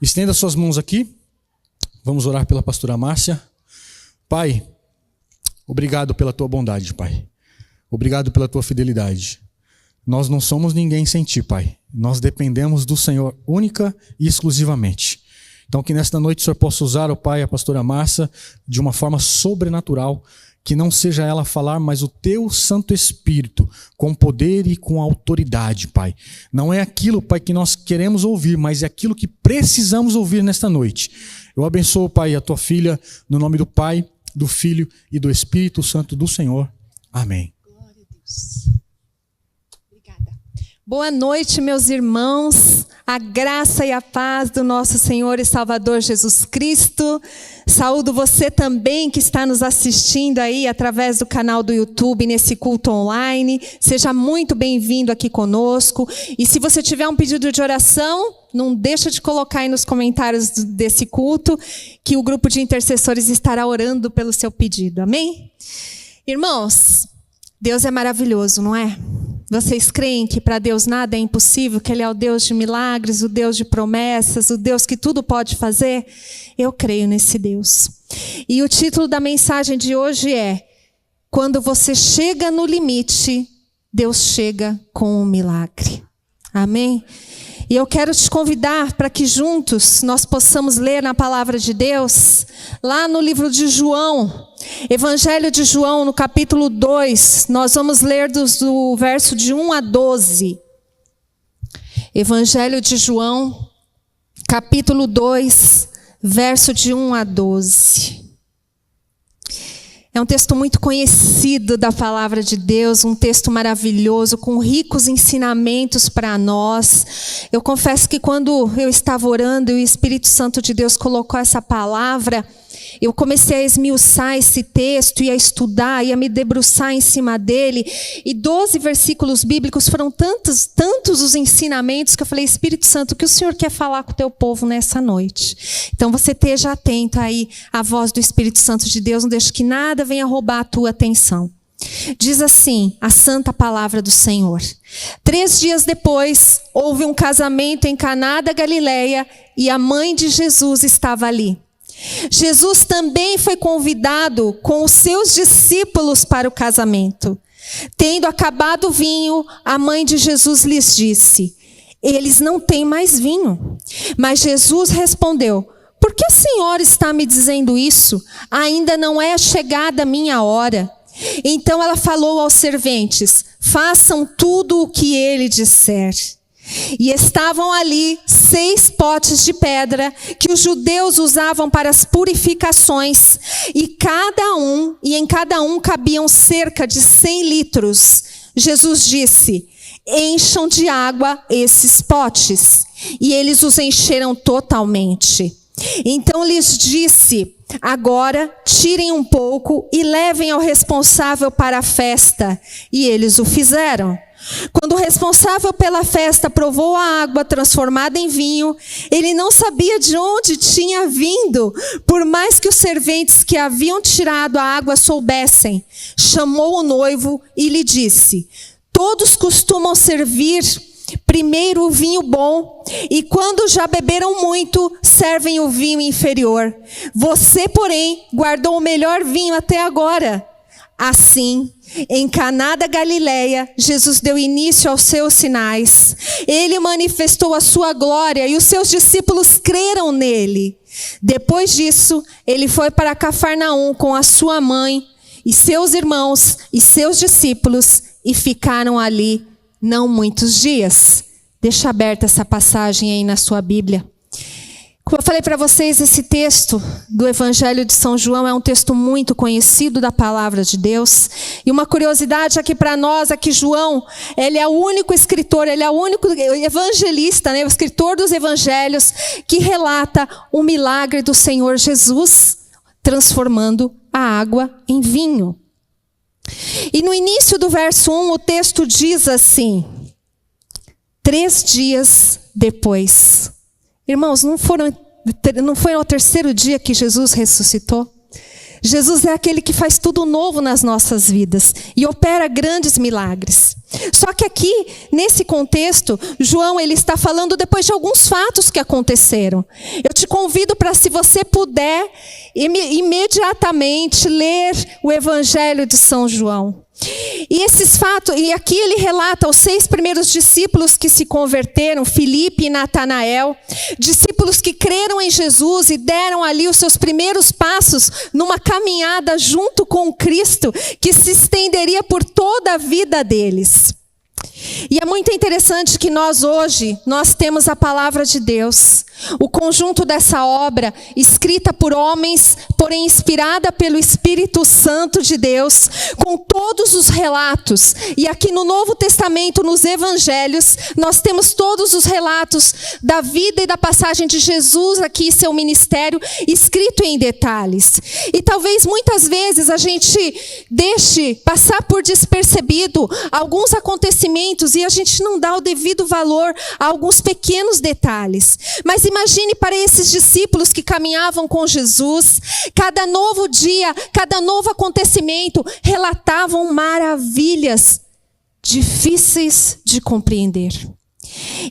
Estenda suas mãos aqui. Vamos orar pela pastora Márcia. Pai, obrigado pela tua bondade, Pai. Obrigado pela tua fidelidade. Nós não somos ninguém sem ti, Pai. Nós dependemos do Senhor única e exclusivamente. Então que nesta noite o Senhor possa usar, ó Pai, a pastora Márcia de uma forma sobrenatural, que não seja ela falar, mas o teu Santo Espírito, com poder e com autoridade, Pai. Não é aquilo, Pai, que nós queremos ouvir, mas é aquilo que precisamos ouvir nesta noite. Eu abençoo, Pai, a tua filha, no nome do Pai, do Filho e do Espírito Santo do Senhor. Amém. Glória a Deus. Obrigada. Boa noite, meus irmãos. A graça e a paz do nosso Senhor e Salvador Jesus Cristo. Saúdo você também que está nos assistindo aí através do canal do YouTube, nesse culto online. Seja muito bem-vindo aqui conosco. E se você tiver um pedido de oração, não deixa de colocar aí nos comentários desse culto, que o grupo de intercessores estará orando pelo seu pedido. Amém? Irmãos, Deus é maravilhoso, não é? Vocês creem que para Deus nada é impossível, que Ele é o Deus de milagres, o Deus de promessas, o Deus que tudo pode fazer? Eu creio nesse Deus. E o título da mensagem de hoje é: quando você chega no limite, Deus chega com um milagre. Amém? E eu quero te convidar para que juntos nós possamos ler na palavra de Deus, lá no livro de João, Evangelho de João, no capítulo 2, nós vamos ler do verso de 1 a 12. Evangelho de João, capítulo 2, verso de 1 a 12. É um texto muito conhecido da palavra de Deus, um texto maravilhoso, com ricos ensinamentos para nós. Eu confesso que quando eu estava orando e o Espírito Santo de Deus colocou essa palavra, eu comecei a esmiuçar esse texto e a estudar e a me debruçar em cima dele. E 12 versículos bíblicos foram tantos os ensinamentos que eu falei: Espírito Santo, o que o Senhor quer falar com o teu povo nessa noite? Então você esteja atento aí à voz do Espírito Santo de Deus, não deixe que nada venha roubar a tua atenção. Diz assim a santa palavra do Senhor: 3 dias depois, houve um casamento em Caná da Galileia e a mãe de Jesus estava ali. Jesus também foi convidado com os seus discípulos para o casamento. Tendo acabado o vinho, a mãe de Jesus lhes disse: eles não têm mais vinho. Mas Jesus respondeu: por que a senhora está me dizendo isso? Ainda não é chegada a minha hora. Então ela falou aos serventes: façam tudo o que ele disser. E estavam ali 6 potes de pedra que os judeus usavam para as purificações, e em cada um cabiam cerca de 100 litros. Jesus disse: encham de água esses potes. E eles os encheram totalmente. Então lhes disse: agora tirem um pouco e levem ao responsável para a festa. E eles o fizeram. Quando o responsável pela festa provou a água transformada em vinho, ele não sabia de onde tinha vindo, por mais que os serventes que haviam tirado a água soubessem. Chamou o noivo e lhe disse: todos costumam servir primeiro o vinho bom, e quando já beberam muito, servem o vinho inferior. Você, porém, guardou o melhor vinho até agora. Assim, em Caná da Galileia, Jesus deu início aos seus sinais. Ele manifestou a sua glória e os seus discípulos creram nele. Depois disso, ele foi para Cafarnaum com a sua mãe e seus irmãos e seus discípulos e ficaram ali não muitos dias. Deixa aberta essa passagem aí na sua Bíblia. Como eu falei para vocês, esse texto do Evangelho de São João é um texto muito conhecido da palavra de Deus. E uma curiosidade aqui para nós é que João, ele é o único escritor, ele é o único evangelista, né, o escritor dos evangelhos, que relata o milagre do Senhor Jesus transformando a água em vinho. E no início do verso 1, o texto diz assim: 3 dias depois. Irmãos, não foi ao 3º dia que Jesus ressuscitou? Jesus é aquele que faz tudo novo nas nossas vidas e opera grandes milagres. Só que aqui, nesse contexto, João ele está falando depois de alguns fatos que aconteceram. Eu te convido para, se você puder, imediatamente ler o Evangelho de São João. E esses fatos, e aqui ele relata os 6 primeiros discípulos que se converteram, Filipe e Natanael, discípulos que creram em Jesus e deram ali os seus primeiros passos numa caminhada junto com Cristo, que se estenderia por toda a vida deles. E é muito interessante que hoje temos a palavra de Deus, o conjunto dessa obra, escrita por homens, porém inspirada pelo Espírito Santo de Deus, com todos os relatos. E aqui no Novo Testamento, nos Evangelhos, nós temos todos os relatos da vida e da passagem de Jesus aqui, seu ministério, escrito em detalhes. E talvez muitas vezes a gente deixe passar por despercebido alguns acontecimentos e a gente não dá o devido valor a alguns pequenos detalhes. Mas imagine para esses discípulos que caminhavam com Jesus, cada novo dia, cada novo acontecimento, relatavam maravilhas difíceis de compreender.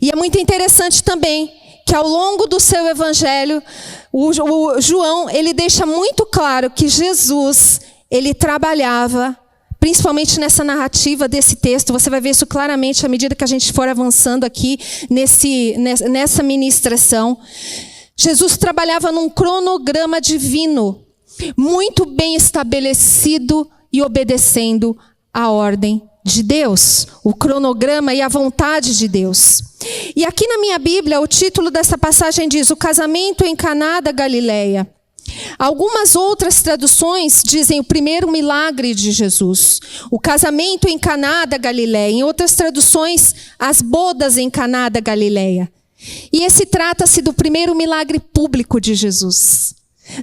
E é muito interessante também que ao longo do seu evangelho, o João, ele deixa muito claro que Jesus, ele trabalhava, principalmente nessa narrativa desse texto, você vai ver isso claramente à medida que a gente for avançando aqui nessa ministração. Jesus trabalhava num cronograma divino, muito bem estabelecido e obedecendo a ordem de Deus, o cronograma e a vontade de Deus. E aqui na minha Bíblia, o título dessa passagem diz: o casamento em Caná da Galileia. Algumas outras traduções dizem o primeiro milagre de Jesus, o casamento em Caná da Galileia. Em outras traduções, as bodas em Caná da Galileia. E esse trata-se do primeiro milagre público de Jesus.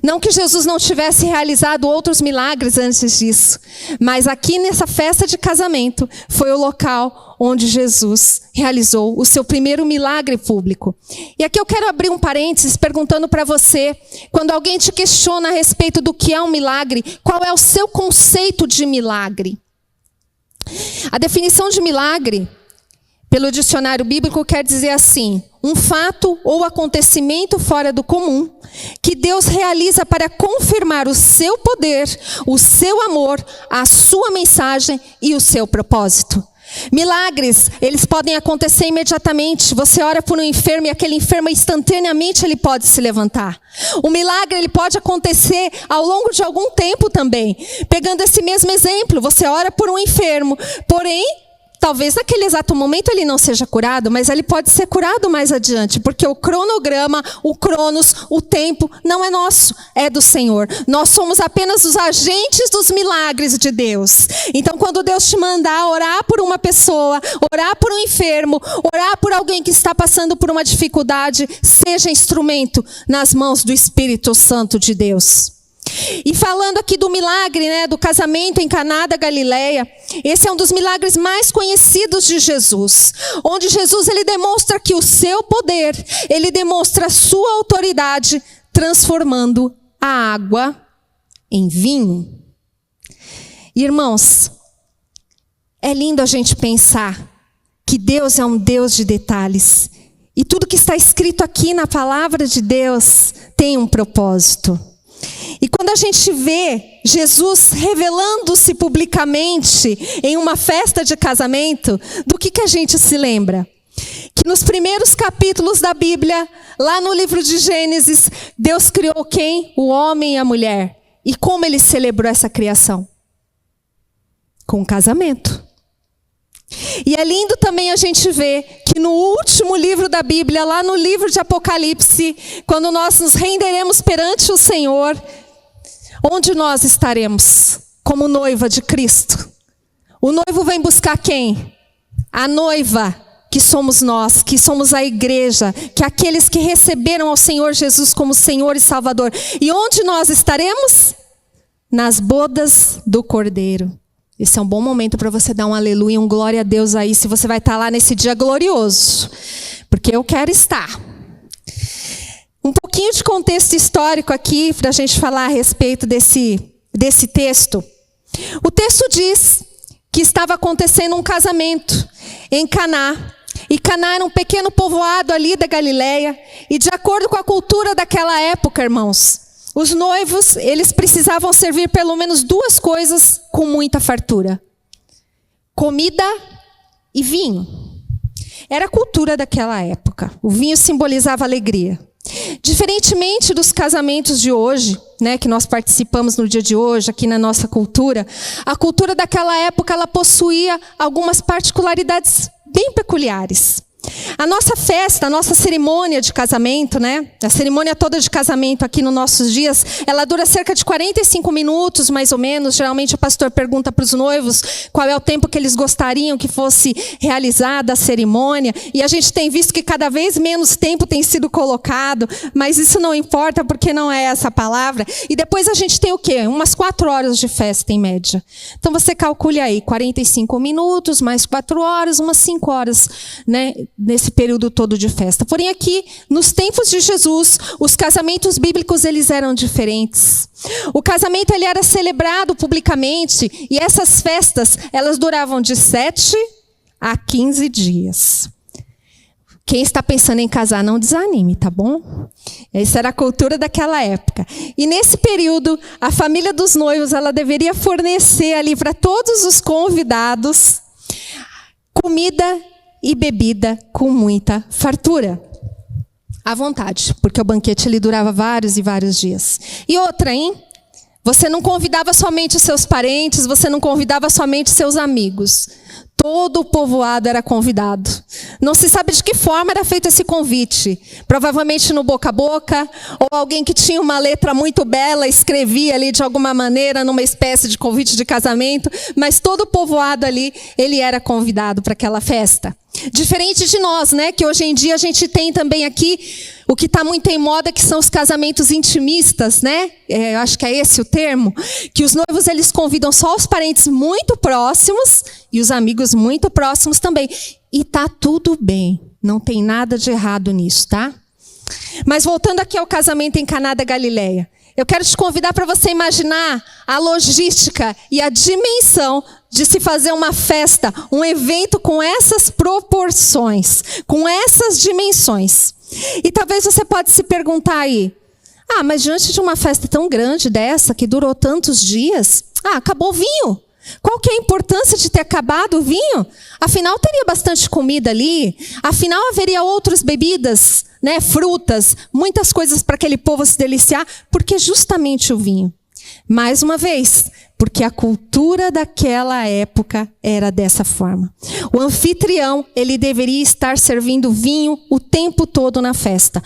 Não que Jesus não tivesse realizado outros milagres antes disso, mas aqui nessa festa de casamento foi o local onde Jesus realizou o seu primeiro milagre público. E aqui eu quero abrir um parênteses perguntando para você, quando alguém te questiona a respeito do que é um milagre, qual é o seu conceito de milagre? A definição de milagre, pelo dicionário bíblico, quer dizer assim: um fato ou acontecimento fora do comum, que Deus realiza para confirmar o seu poder, o seu amor, a sua mensagem e o seu propósito. Milagres, eles podem acontecer imediatamente. Você ora por um enfermo e aquele enfermo instantaneamente ele pode se levantar. O milagre ele pode acontecer ao longo de algum tempo também. Pegando esse mesmo exemplo, você ora por um enfermo, porém talvez naquele exato momento ele não seja curado, mas ele pode ser curado mais adiante, porque o cronograma, o cronos, o tempo não é nosso, é do Senhor. Nós somos apenas os agentes dos milagres de Deus. Então quando Deus te mandar orar por uma pessoa, orar por um enfermo, orar por alguém que está passando por uma dificuldade, seja instrumento nas mãos do Espírito Santo de Deus. E falando aqui do milagre, do casamento em Caná da Galileia, esse é um dos milagres mais conhecidos de Jesus, onde Jesus ele demonstra que o seu poder, ele demonstra a sua autoridade, transformando a água em vinho. Irmãos, é lindo a gente pensar que Deus é um Deus de detalhes, e tudo que está escrito aqui na palavra de Deus tem um propósito. E quando a gente vê Jesus revelando-se publicamente em uma festa de casamento, do que a gente se lembra? Que nos primeiros capítulos da Bíblia, lá no livro de Gênesis, Deus criou quem? O homem e a mulher. E como ele celebrou essa criação? Com um casamento. E é lindo também a gente ver que no último livro da Bíblia, lá no livro de Apocalipse, quando nós nos renderemos perante o Senhor, onde nós estaremos como noiva de Cristo? O noivo vem buscar quem? A noiva, que somos nós, que somos a igreja, que aqueles que receberam ao Senhor Jesus como Senhor e Salvador. E onde nós estaremos? Nas bodas do Cordeiro. Esse é um bom momento para você dar um aleluia, um glória a Deus aí, se você vai estar lá nesse dia glorioso. Porque eu quero estar. Um pouquinho de contexto histórico aqui, para a gente falar a respeito desse texto. O texto diz que estava acontecendo um casamento em Caná. E Caná era um pequeno povoado ali da Galileia. E de acordo com a cultura daquela época, irmãos, os noivos, eles precisavam servir pelo menos 2 coisas com muita fartura: comida e vinho. Era a cultura daquela época. O vinho simbolizava alegria. Diferentemente dos casamentos de hoje, né, que nós participamos no dia de hoje, aqui na nossa cultura, a cultura daquela época, ela possuía algumas particularidades bem peculiares. A nossa festa, a nossa cerimônia de casamento, né? A cerimônia toda de casamento aqui nos nossos dias, ela dura cerca de 45 minutos, mais ou menos. Geralmente o pastor pergunta para os noivos qual é o tempo que eles gostariam que fosse realizada a cerimônia. E a gente tem visto que cada vez menos tempo tem sido colocado, mas isso não importa porque não é essa a palavra. E depois a gente tem o quê? Umas 4 horas de festa em média. Então você calcule aí, 45 minutos, mais 4 horas, umas 5 horas, né? Nesse período todo de festa. Porém aqui, nos tempos de Jesus, os casamentos bíblicos, eles eram diferentes. O casamento, ele era celebrado publicamente, e essas festas, elas duravam de 7 a 15 dias. Quem está pensando em casar, não desanime, tá bom? Essa era a cultura daquela época. E nesse período, a família dos noivos, ela deveria fornecer ali para todos os convidados comida e bebida com muita fartura. À vontade, porque o banquete ele durava vários e vários dias. E outra, hein? Você não convidava somente os seus parentes, você não convidava somente seus amigos. Todo o povoado era convidado. Não se sabe de que forma era feito esse convite. Provavelmente no boca a boca, ou alguém que tinha uma letra muito bela, escrevia ali de alguma maneira, numa espécie de convite de casamento, mas todo o povoado ali, ele era convidado para aquela festa. Diferente de nós, né? Que hoje em dia a gente tem também aqui o que está muito em moda, que são os casamentos intimistas, né? Eu acho que é esse o termo. Que os noivos, eles convidam só os parentes muito próximos e os amigos muito próximos também. E tá tudo bem. Não tem nada de errado nisso, tá? Mas voltando aqui ao casamento em Caná da Galileia. Eu quero te convidar para você imaginar a logística e a dimensão de se fazer uma festa, um evento com essas proporções, com essas dimensões. E talvez você pode se perguntar aí, mas diante de uma festa tão grande dessa, que durou tantos dias, acabou o vinho. Qual que é a importância de ter acabado o vinho? Afinal, teria bastante comida ali. Afinal, haveria outras bebidas, né, frutas, muitas coisas para aquele povo se deliciar. Porque justamente o vinho. Mais uma vez, porque a cultura daquela época era dessa forma. O anfitrião, ele deveria estar servindo vinho o tempo todo na festa.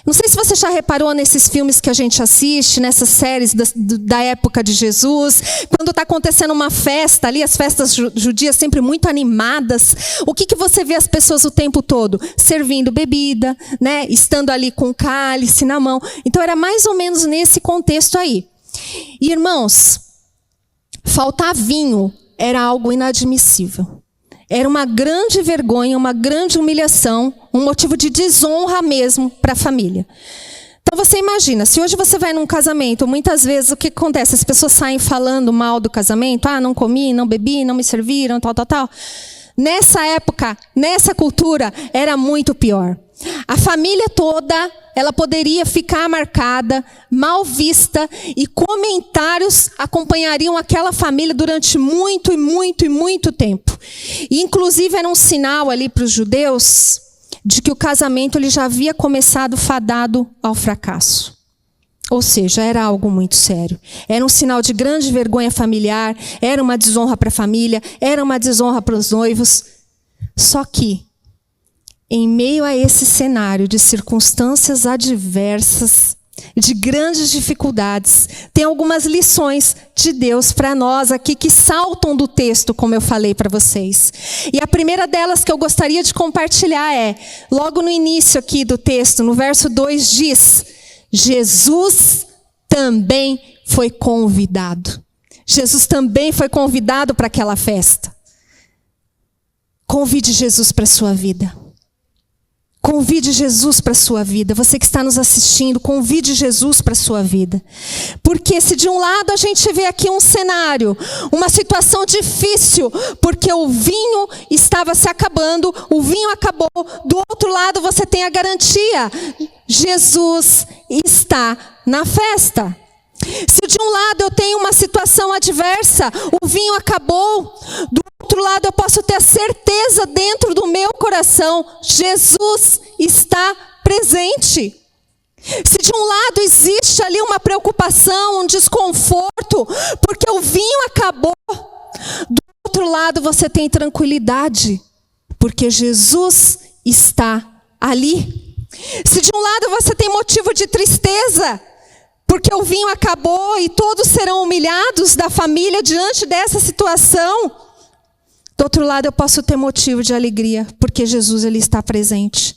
Não sei se você já reparou nesses filmes que a gente assiste, nessas séries da época de Jesus, quando está acontecendo uma festa ali, as festas judias sempre muito animadas, o que você vê as pessoas o tempo todo? Servindo bebida, né? Estando ali com cálice na mão. Então era mais ou menos nesse contexto aí. E, irmãos, faltar vinho era algo inadmissível. Era uma grande vergonha, uma grande humilhação, um motivo de desonra mesmo para a família. Então você imagina, se hoje você vai num casamento, muitas vezes o que acontece? As pessoas saem falando mal do casamento, não comi, não bebi, não me serviram, tal. Nessa época, nessa cultura, era muito pior. A família toda, ela poderia ficar marcada, mal vista, e comentários acompanhariam aquela família durante muito tempo. E, inclusive, era um sinal ali para os judeus de que o casamento ele já havia começado fadado ao fracasso. Ou seja, era algo muito sério. Era um sinal de grande vergonha familiar, era uma desonra para a família, era uma desonra para os noivos. Só que, em meio a esse cenário de circunstâncias adversas, de grandes dificuldades, tem algumas lições de Deus para nós aqui que saltam do texto, como eu falei para vocês. E a primeira delas que eu gostaria de compartilhar é, logo no início aqui do texto, no verso 2 diz, Jesus também foi convidado. Jesus também foi convidado para aquela festa. Convide Jesus para a sua vida. Convide Jesus para a sua vida. Você que está nos assistindo, convide Jesus para a sua vida. Porque se de um lado a gente vê aqui um cenário, uma situação difícil, porque o vinho estava se acabando, o vinho acabou. Do outro lado você tem a garantia: Jesus está na festa. Se de um lado eu tenho uma situação adversa, o vinho acabou, do outro lado eu posso ter a certeza dentro do meu coração: Jesus está presente. Se de um lado existe ali uma preocupação, um desconforto, porque o vinho acabou, do outro lado você tem tranquilidade, porque Jesus está ali. Se de um lado você tem motivo de tristeza, porque o vinho acabou e todos serão humilhados da família diante dessa situação, do outro lado eu posso ter motivo de alegria, porque Jesus ele está presente.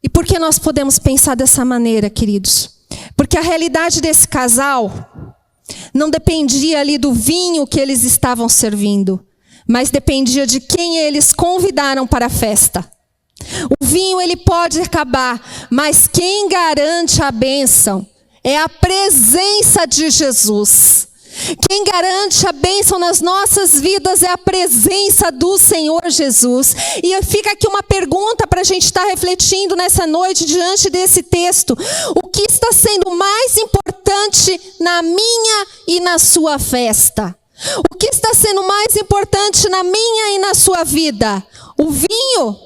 E por que nós podemos pensar dessa maneira, queridos? Porque a realidade desse casal não dependia ali do vinho que eles estavam servindo, mas dependia de quem eles convidaram para a festa. O vinho ele pode acabar, mas quem garante a bênção é a presença de Jesus. Quem garante a bênção nas nossas vidas é a presença do Senhor Jesus. E fica aqui uma pergunta para a gente estar refletindo nessa noite diante desse texto. O que está sendo mais importante na minha e na sua festa? O que está sendo mais importante na minha e na sua vida? O vinho?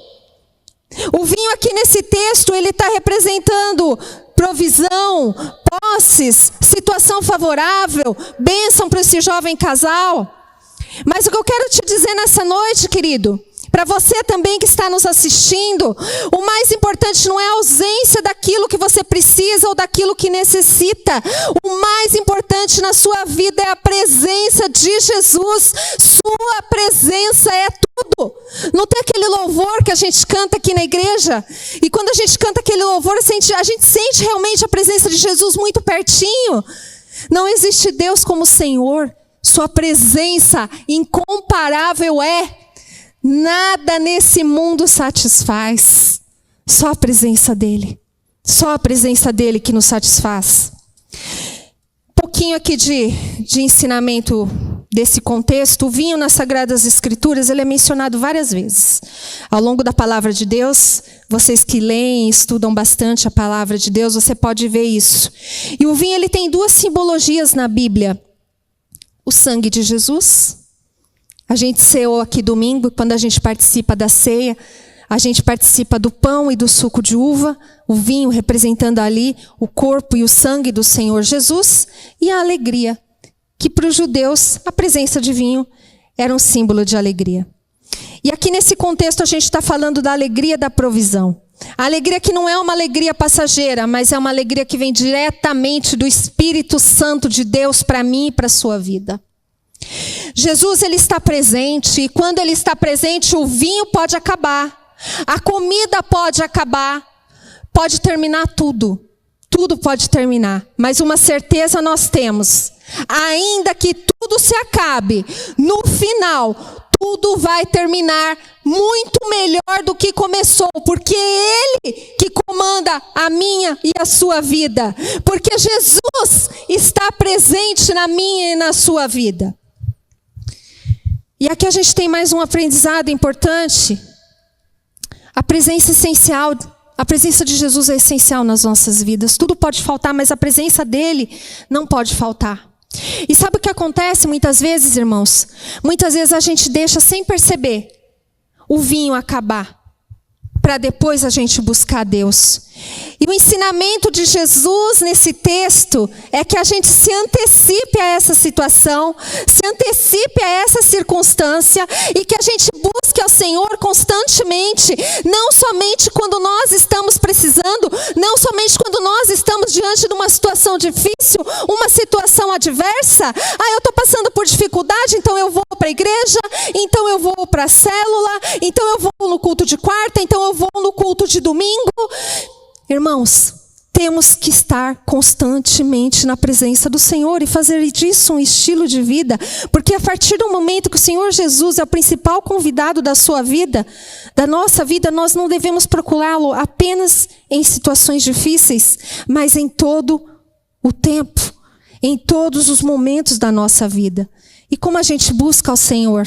O vinho aqui nesse texto, ele está representando provisão, posses, situação favorável, bênção para esse jovem casal. Mas o que eu quero te dizer nessa noite, querido, para você também que está nos assistindo, o mais importante não é a ausência daquilo que você precisa ou daquilo que necessita. O mais importante na sua vida é a presença de Jesus. Sua presença é tudo. Não tem aquele louvor que a gente canta aqui na igreja? E quando a gente canta aquele louvor, a gente sente realmente a presença de Jesus muito pertinho. Não existe Deus como Senhor. Sua presença incomparável é. Nada nesse mundo satisfaz. Só a presença dEle. Só a presença dEle que nos satisfaz. Um pouquinho aqui de ensinamento desse contexto. O vinho nas Sagradas Escrituras, ele é mencionado várias vezes. Ao longo da palavra de Deus, vocês que leem e estudam bastante a palavra de Deus, você pode ver isso. E o vinho, ele tem duas simbologias na Bíblia. O sangue de Jesus. A gente ceou aqui domingo, quando a gente participa da ceia, a gente participa do pão e do suco de uva, o vinho representando ali o corpo e o sangue do Senhor Jesus, e a alegria, que para os judeus a presença de vinho era um símbolo de alegria. E aqui nesse contexto a gente está falando da alegria da provisão. A alegria que não é uma alegria passageira, mas é uma alegria que vem diretamente do Espírito Santo de Deus para mim e para a sua vida. Jesus, ele está presente, e quando ele está presente, o vinho pode acabar, a comida pode acabar, pode terminar tudo. Tudo pode terminar, mas uma certeza nós temos: ainda que tudo se acabe, no final, tudo vai terminar muito melhor do que começou, porque é Ele que comanda a minha e a sua vida, porque Jesus está presente na minha e na sua vida. E aqui a gente tem mais um aprendizado importante. A presença essencial, a presença de Jesus é essencial nas nossas vidas. Tudo pode faltar, mas a presença dele não pode faltar. E sabe o que acontece muitas vezes, irmãos? Muitas vezes a gente deixa sem perceber o vinho acabar, para depois a gente buscar Deus. E o ensinamento de Jesus nesse texto é que a gente se antecipe a essa situação, se antecipe a essa circunstância e que a gente busque ao Senhor constantemente, não somente quando nós estamos precisando, não somente quando nós estamos diante de uma situação difícil, uma situação adversa. Eu estou passando por dificuldade, então eu vou para a igreja, então eu vou para a célula, então eu vou no culto de quarta, então eu vou no culto de domingo. Irmãos, temos que estar constantemente na presença do Senhor e fazer disso um estilo de vida, porque a partir do momento que o Senhor Jesus é o principal convidado da sua vida, da nossa vida, nós não devemos procurá-lo apenas em situações difíceis, mas em todo o tempo, em todos os momentos da nossa vida. E como a gente busca o Senhor?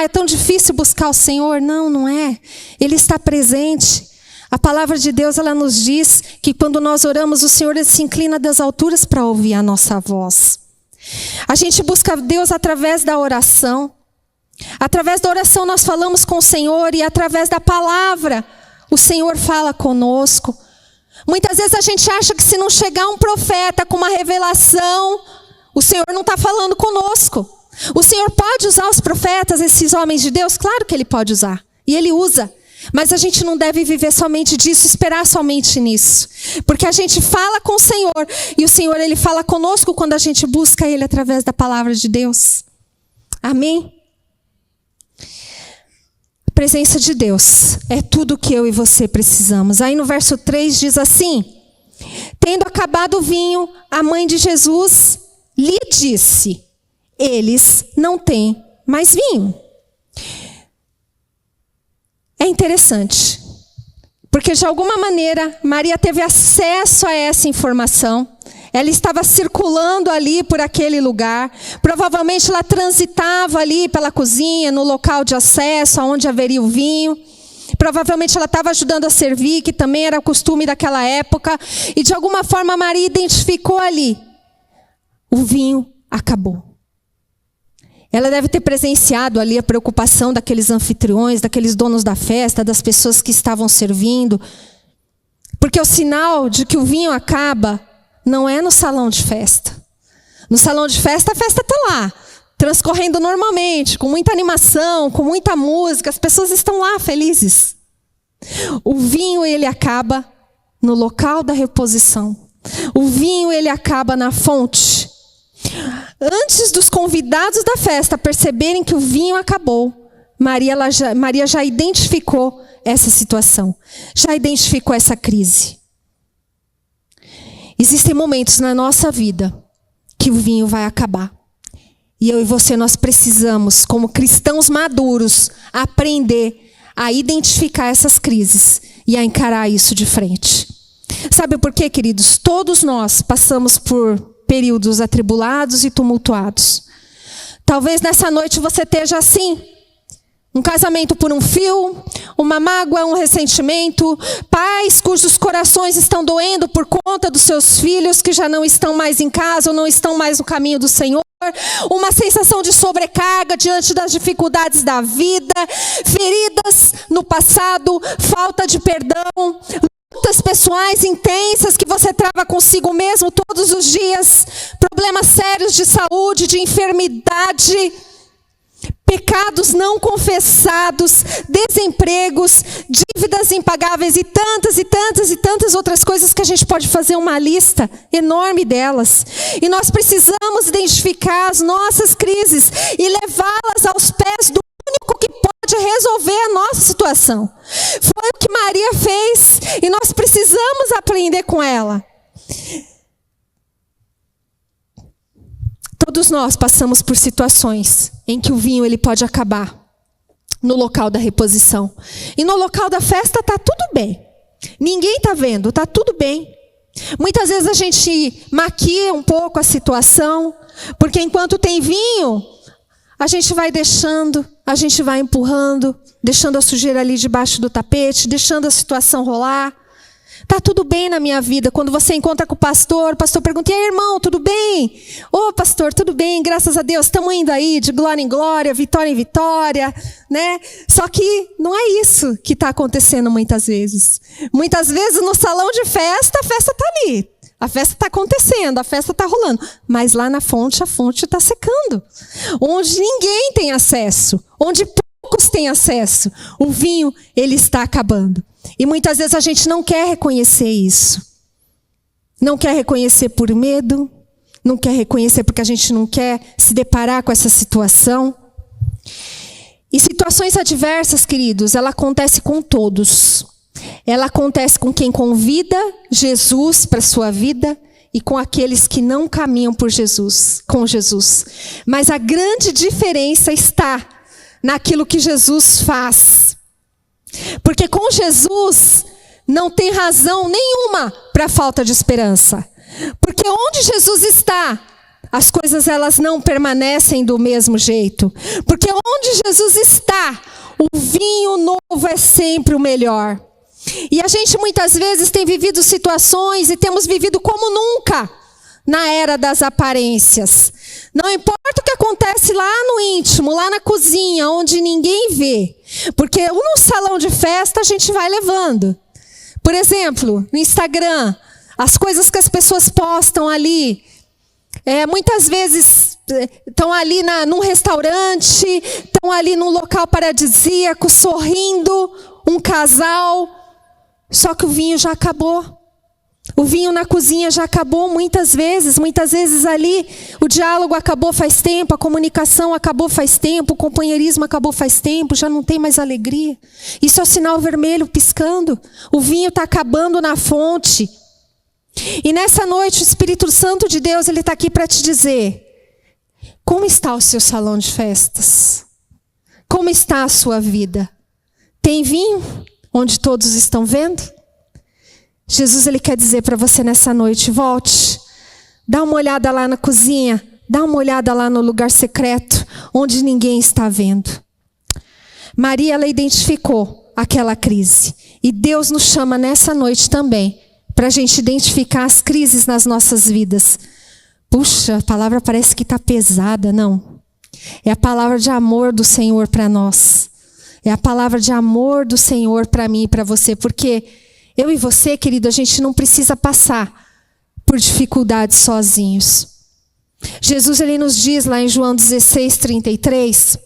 É tão difícil buscar o Senhor? Não, não é. Ele está presente. A palavra de Deus, ela nos diz que quando nós oramos, o Senhor ele se inclina das alturas para ouvir a nossa voz. A gente busca Deus através da oração. Através da oração nós falamos com o Senhor e através da palavra o Senhor fala conosco. Muitas vezes a gente acha que se não chegar um profeta com uma revelação, o Senhor não está falando conosco. O Senhor pode usar os profetas, esses homens de Deus? Claro que Ele pode usar. E Ele usa. Mas a gente não deve viver somente disso, esperar somente nisso. Porque a gente fala com o Senhor. E o Senhor, Ele fala conosco quando a gente busca Ele através da palavra de Deus. Amém? A presença de Deus é tudo o que eu e você precisamos. Aí no verso 3 diz assim: tendo acabado o vinho, a mãe de Jesus lhe disse: eles não têm mais vinho. É interessante, porque de alguma maneira Maria teve acesso a essa informação. Ela estava circulando ali por aquele lugar. Provavelmente ela transitava ali pela cozinha, no local de acesso, aonde haveria o vinho. Provavelmente ela estava ajudando a servir, que também era o costume daquela época. E de alguma forma Maria identificou ali: o vinho acabou. Ela deve ter presenciado ali a preocupação daqueles anfitriões, daqueles donos da festa, das pessoas que estavam servindo. Porque o sinal de que o vinho acaba não é no salão de festa. No salão de festa, a festa está lá, transcorrendo normalmente, com muita animação, com muita música, as pessoas estão lá felizes. O vinho, ele acaba no local da reposição. O vinho, ele acaba na fonte. Antes dos convidados da festa perceberem que o vinho acabou, Maria já identificou essa situação, já identificou essa crise. Existem momentos na nossa vida que o vinho vai acabar. E eu e você, nós precisamos, como cristãos maduros, aprender a identificar essas crises e a encarar isso de frente. Sabe por quê, queridos? Todos nós passamos por períodos atribulados e tumultuados. Talvez nessa noite você esteja assim: um casamento por um fio, uma mágoa, um ressentimento, pais cujos corações estão doendo por conta dos seus filhos que já não estão mais em casa ou não estão mais no caminho do Senhor, uma sensação de sobrecarga diante das dificuldades da vida, feridas no passado, falta de perdão, lutas pessoais intensas que você trava consigo mesmo todos os dias, problemas sérios de saúde, de enfermidade, pecados não confessados, desempregos, dívidas impagáveis e tantas e tantas e tantas outras coisas que a gente pode fazer uma lista enorme delas. E nós precisamos identificar as nossas crises e levá-las aos pés do único que pode resolver a nossa situação. Foi o que Maria fez e nós precisamos aprender com ela. Todos nós passamos por situações em que o vinho ele pode acabar no local da reposição. E no local da festa está tudo bem. Ninguém está vendo, está tudo bem. Muitas vezes a gente maquia um pouco a situação, porque enquanto tem vinho, a gente vai deixando, a gente vai empurrando, deixando a sujeira ali debaixo do tapete, deixando a situação rolar. Está tudo bem na minha vida. Quando você encontra com o pastor pergunta: e aí, irmão, tudo bem? Ô, pastor, tudo bem, graças a Deus, estamos indo aí de glória em glória, vitória em vitória, né? Só que não é isso que está acontecendo muitas vezes. Muitas vezes no salão de festa, a festa está ali. A festa está acontecendo, a festa está rolando. Mas lá na fonte, a fonte está secando. Onde ninguém tem acesso, onde poucos têm acesso, o vinho, ele está acabando. E muitas vezes a gente não quer reconhecer isso. Não quer reconhecer por medo, não quer reconhecer porque a gente não quer se deparar com essa situação. E situações adversas, queridos, ela acontece com todos. Ela acontece com quem convida Jesus para a sua vida e com aqueles que não caminham com Jesus. Mas a grande diferença está naquilo que Jesus faz. Porque com Jesus não tem razão nenhuma para a falta de esperança. Porque onde Jesus está, as coisas elas não permanecem do mesmo jeito. Porque onde Jesus está, o vinho novo é sempre o melhor. E a gente muitas vezes tem vivido situações e temos vivido como nunca na era das aparências. Não importa o que acontece lá no íntimo, lá na cozinha, onde ninguém vê. Porque no salão de festa a gente vai levando. Por exemplo, no Instagram, as coisas que as pessoas postam ali. Muitas vezes estão ali num restaurante, estão ali num local paradisíaco, sorrindo, um casal. Só que o vinho já acabou. O vinho na cozinha já acabou muitas vezes. Muitas vezes ali o diálogo acabou faz tempo, a comunicação acabou faz tempo, o companheirismo acabou faz tempo, já não tem mais alegria. Isso é o sinal vermelho piscando. O vinho está acabando na fonte. E nessa noite o Espírito Santo de Deus ele está aqui para te dizer: como está o seu salão de festas? Como está a sua vida? Tem vinho onde todos estão vendo? Jesus ele quer dizer para você nessa noite: volte, dá uma olhada lá na cozinha, dá uma olhada lá no lugar secreto, onde ninguém está vendo. Maria ela identificou aquela crise. E Deus nos chama nessa noite também para a gente identificar as crises nas nossas vidas. Puxa, a palavra parece que está pesada. Não. É a palavra de amor do Senhor para nós. É a palavra de amor do Senhor para mim e para você. Porque eu e você, querido, a gente não precisa passar por dificuldades sozinhos. Jesus ele nos diz lá em João 16:33,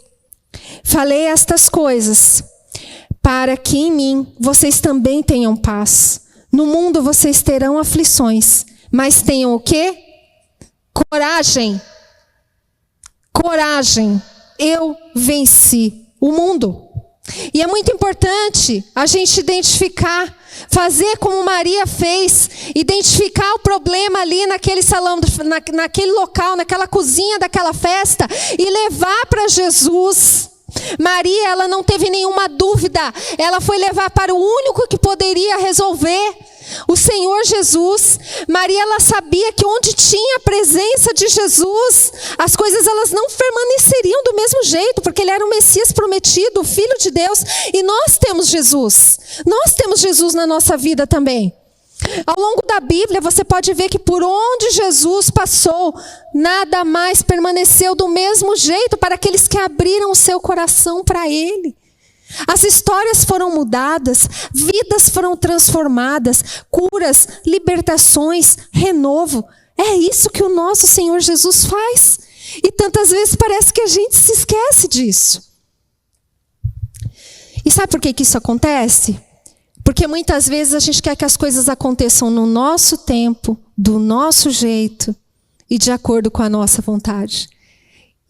falei estas coisas para que em mim vocês também tenham paz. No mundo vocês terão aflições, mas tenham o quê? Coragem. Coragem. Eu venci o mundo. E é muito importante a gente identificar, fazer como Maria fez, identificar o problema ali naquele salão, naquele local, naquela cozinha daquela festa e levar para Jesus. Maria, ela não teve nenhuma dúvida, ela foi levar para o único que poderia resolver, o Senhor Jesus. Maria, ela sabia que onde tinha a presença de Jesus, as coisas elas não permaneceriam do mesmo jeito, porque ele era o Messias prometido, o Filho de Deus, e nós temos Jesus na nossa vida também. Ao longo da Bíblia você pode ver que por onde Jesus passou, nada mais permaneceu do mesmo jeito para aqueles que abriram o seu coração para Ele. As histórias foram mudadas, vidas foram transformadas, curas, libertações, renovo. É isso que o nosso Senhor Jesus faz. E tantas vezes parece que a gente se esquece disso. E sabe por que isso acontece? Porque muitas vezes a gente quer que as coisas aconteçam no nosso tempo, do nosso jeito e de acordo com a nossa vontade.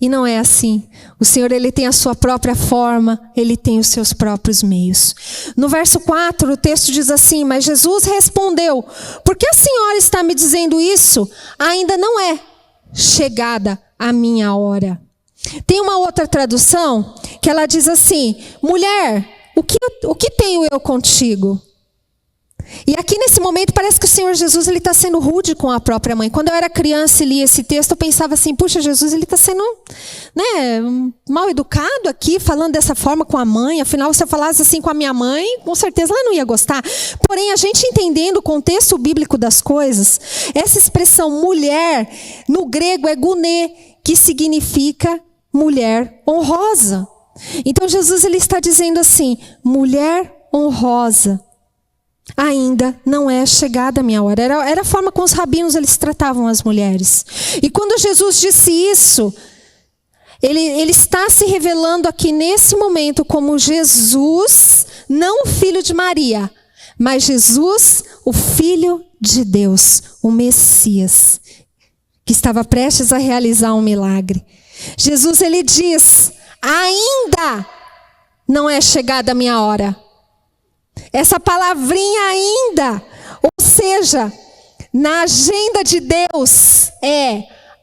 E não é assim. O Senhor ele tem a sua própria forma, ele tem os seus próprios meios. No verso 4, o texto diz assim: mas Jesus respondeu: por que a senhora está me dizendo isso? Ainda não é chegada a minha hora. Tem uma outra tradução que ela diz assim: mulher, o que tenho eu contigo? E aqui nesse momento parece que o Senhor Jesus ele está sendo rude com a própria mãe. Quando eu era criança e li esse texto, eu pensava assim: puxa, Jesus ele está sendo mal educado aqui, falando dessa forma com a mãe. Afinal, se eu falasse assim com a minha mãe, com certeza ela não ia gostar. Porém, a gente entendendo o contexto bíblico das coisas, essa expressão mulher, no grego é gunê, que significa mulher honrosa. Então Jesus ele está dizendo assim: mulher honrosa, ainda não é chegada a minha hora. Era a forma como os rabinos eles tratavam as mulheres. E quando Jesus disse isso, ele está se revelando aqui nesse momento como Jesus, não o filho de Maria, mas Jesus, o Filho de Deus, o Messias, que estava prestes a realizar um milagre. Jesus ele diz: ainda não é chegada a minha hora. Essa palavrinha ainda, ou seja, na agenda de Deus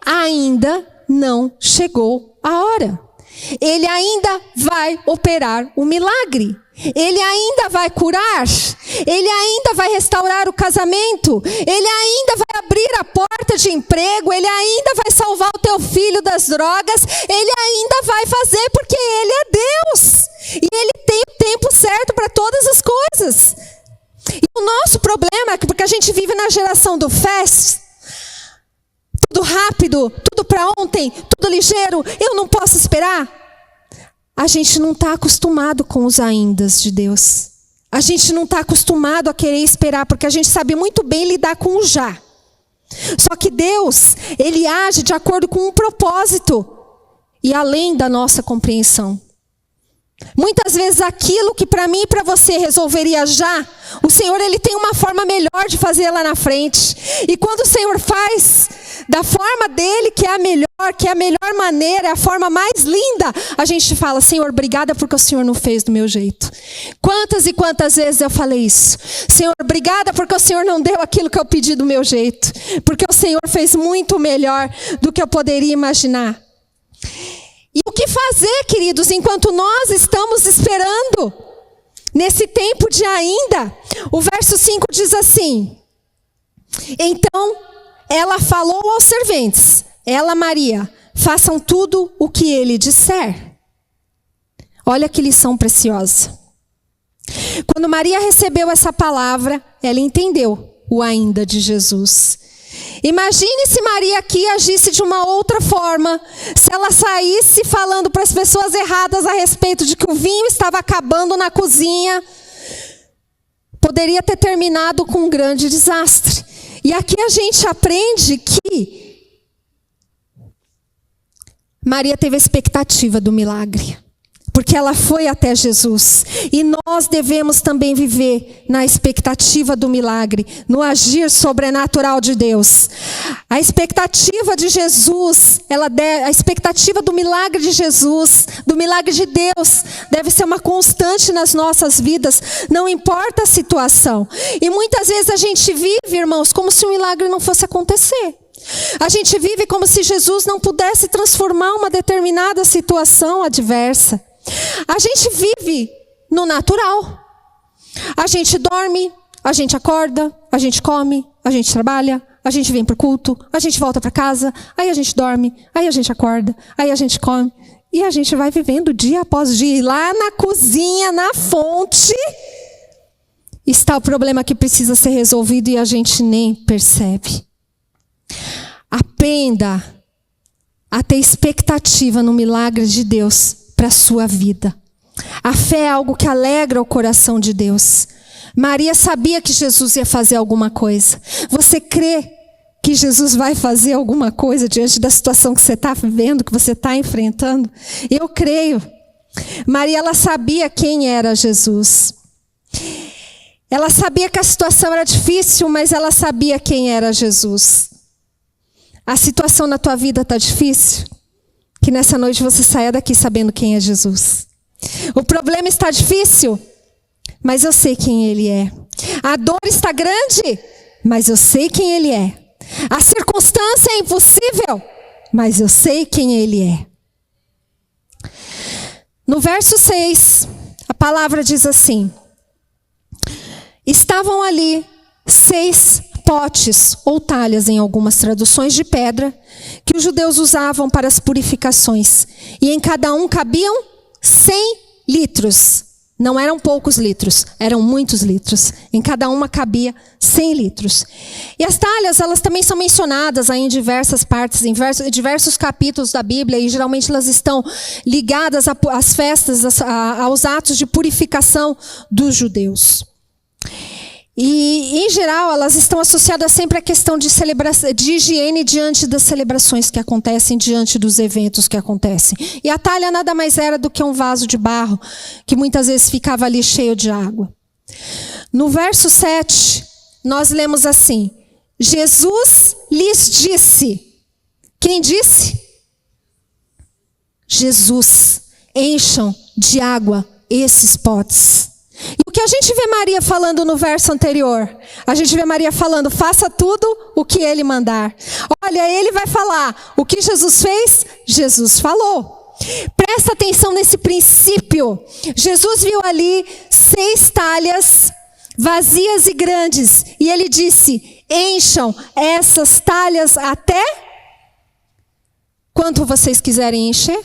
ainda não chegou a hora. Ele ainda vai operar o milagre. Ele ainda vai curar. Ele ainda vai restaurar o casamento. Ele ainda vai abrir a porta de emprego. Ele ainda vai salvar o teu filho das drogas. Ele ainda vai fazer, porque Ele é Deus. E Ele tem o tempo certo para todas as coisas. E o nosso problema é que porque a gente vive na geração do fast, tudo rápido, tudo para ontem, tudo ligeiro, eu não posso esperar. A gente não está acostumado com os aindas de Deus. A gente não está acostumado a querer esperar, porque a gente sabe muito bem lidar com o já. Só que Deus, Ele age de acordo com um propósito e além da nossa compreensão. Muitas vezes aquilo que para mim e para você resolveria já, o Senhor Ele tem uma forma melhor de fazer lá na frente. E quando o Senhor faz da forma dele, que é a melhor maneira, é a forma mais linda, a gente fala: Senhor, obrigada porque o Senhor não fez do meu jeito. Quantas e quantas vezes eu falei isso? Senhor, obrigada porque o Senhor não deu aquilo que eu pedi do meu jeito, porque o Senhor fez muito melhor do que eu poderia imaginar. E o que fazer, queridos, enquanto nós estamos esperando, nesse tempo de ainda? O verso 5 diz assim: então ela falou aos serventes, ela, Maria, façam tudo o que ele disser. Olha que lição preciosa. Quando Maria recebeu essa palavra, ela entendeu o ainda de Jesus. Imagine se Maria aqui agisse de uma outra forma, se ela saísse falando para as pessoas erradas a respeito de que o vinho estava acabando na cozinha, poderia ter terminado com um grande desastre. E aqui a gente aprende que Maria teve a expectativa do milagre, porque ela foi até Jesus. E nós devemos também viver na expectativa do milagre, no agir sobrenatural de Deus. A expectativa de Jesus, a expectativa do milagre de Jesus, do milagre de Deus, deve ser uma constante nas nossas vidas, não importa a situação. E muitas vezes a gente vive, irmãos, como se o milagre não fosse acontecer. A gente vive como se Jesus não pudesse transformar uma determinada situação adversa. A gente vive no natural. A gente dorme, a gente acorda, a gente come, a gente trabalha, a gente vem para o culto, a gente volta para casa, aí a gente dorme, aí a gente acorda, aí a gente come. E a gente vai vivendo dia após dia. E lá na cozinha, na fonte, está o problema que precisa ser resolvido e a gente nem percebe. Aprenda a ter expectativa no milagre de Deus para a sua vida. A fé é algo que alegra o coração de Deus. Maria sabia que Jesus ia fazer alguma coisa. Você crê que Jesus vai fazer alguma coisa diante da situação que você está vivendo, que você está enfrentando? Eu creio. Maria, ela sabia quem era Jesus. Ela sabia que a situação era difícil, mas ela sabia quem era Jesus. A situação na tua vida está difícil? Que nessa noite você saia daqui sabendo quem é Jesus. O problema está difícil, mas eu sei quem Ele é. A dor está grande, mas eu sei quem Ele é. A circunstância é impossível, mas eu sei quem Ele é. No verso 6, a palavra diz assim: estavam ali 6 potes ou talhas, em algumas traduções, de pedra, que os judeus usavam para as purificações. E em cada um cabiam 100 litros. Não eram poucos litros, eram muitos litros. Em cada uma cabia 100 litros. E as talhas, elas também são mencionadas aí em diversas partes, em diversos capítulos da Bíblia, e geralmente elas estão ligadas às festas, aos atos de purificação dos judeus. E, em geral, elas estão associadas sempre à questão de higiene diante das celebrações que acontecem, diante dos eventos que acontecem. E a talha nada mais era do que um vaso de barro, que muitas vezes ficava ali cheio de água. No verso 7, nós lemos assim: Jesus lhes disse. Quem disse? Jesus. Encham de água esses potes. E o que a gente vê Maria falando no verso anterior? A gente vê Maria falando, faça tudo o que ele mandar. Olha, ele vai falar. O que Jesus fez? Jesus falou. Presta atenção nesse princípio. Jesus viu ali 6 talhas vazias e grandes. E ele disse, encham essas talhas até quanto vocês quiserem encher.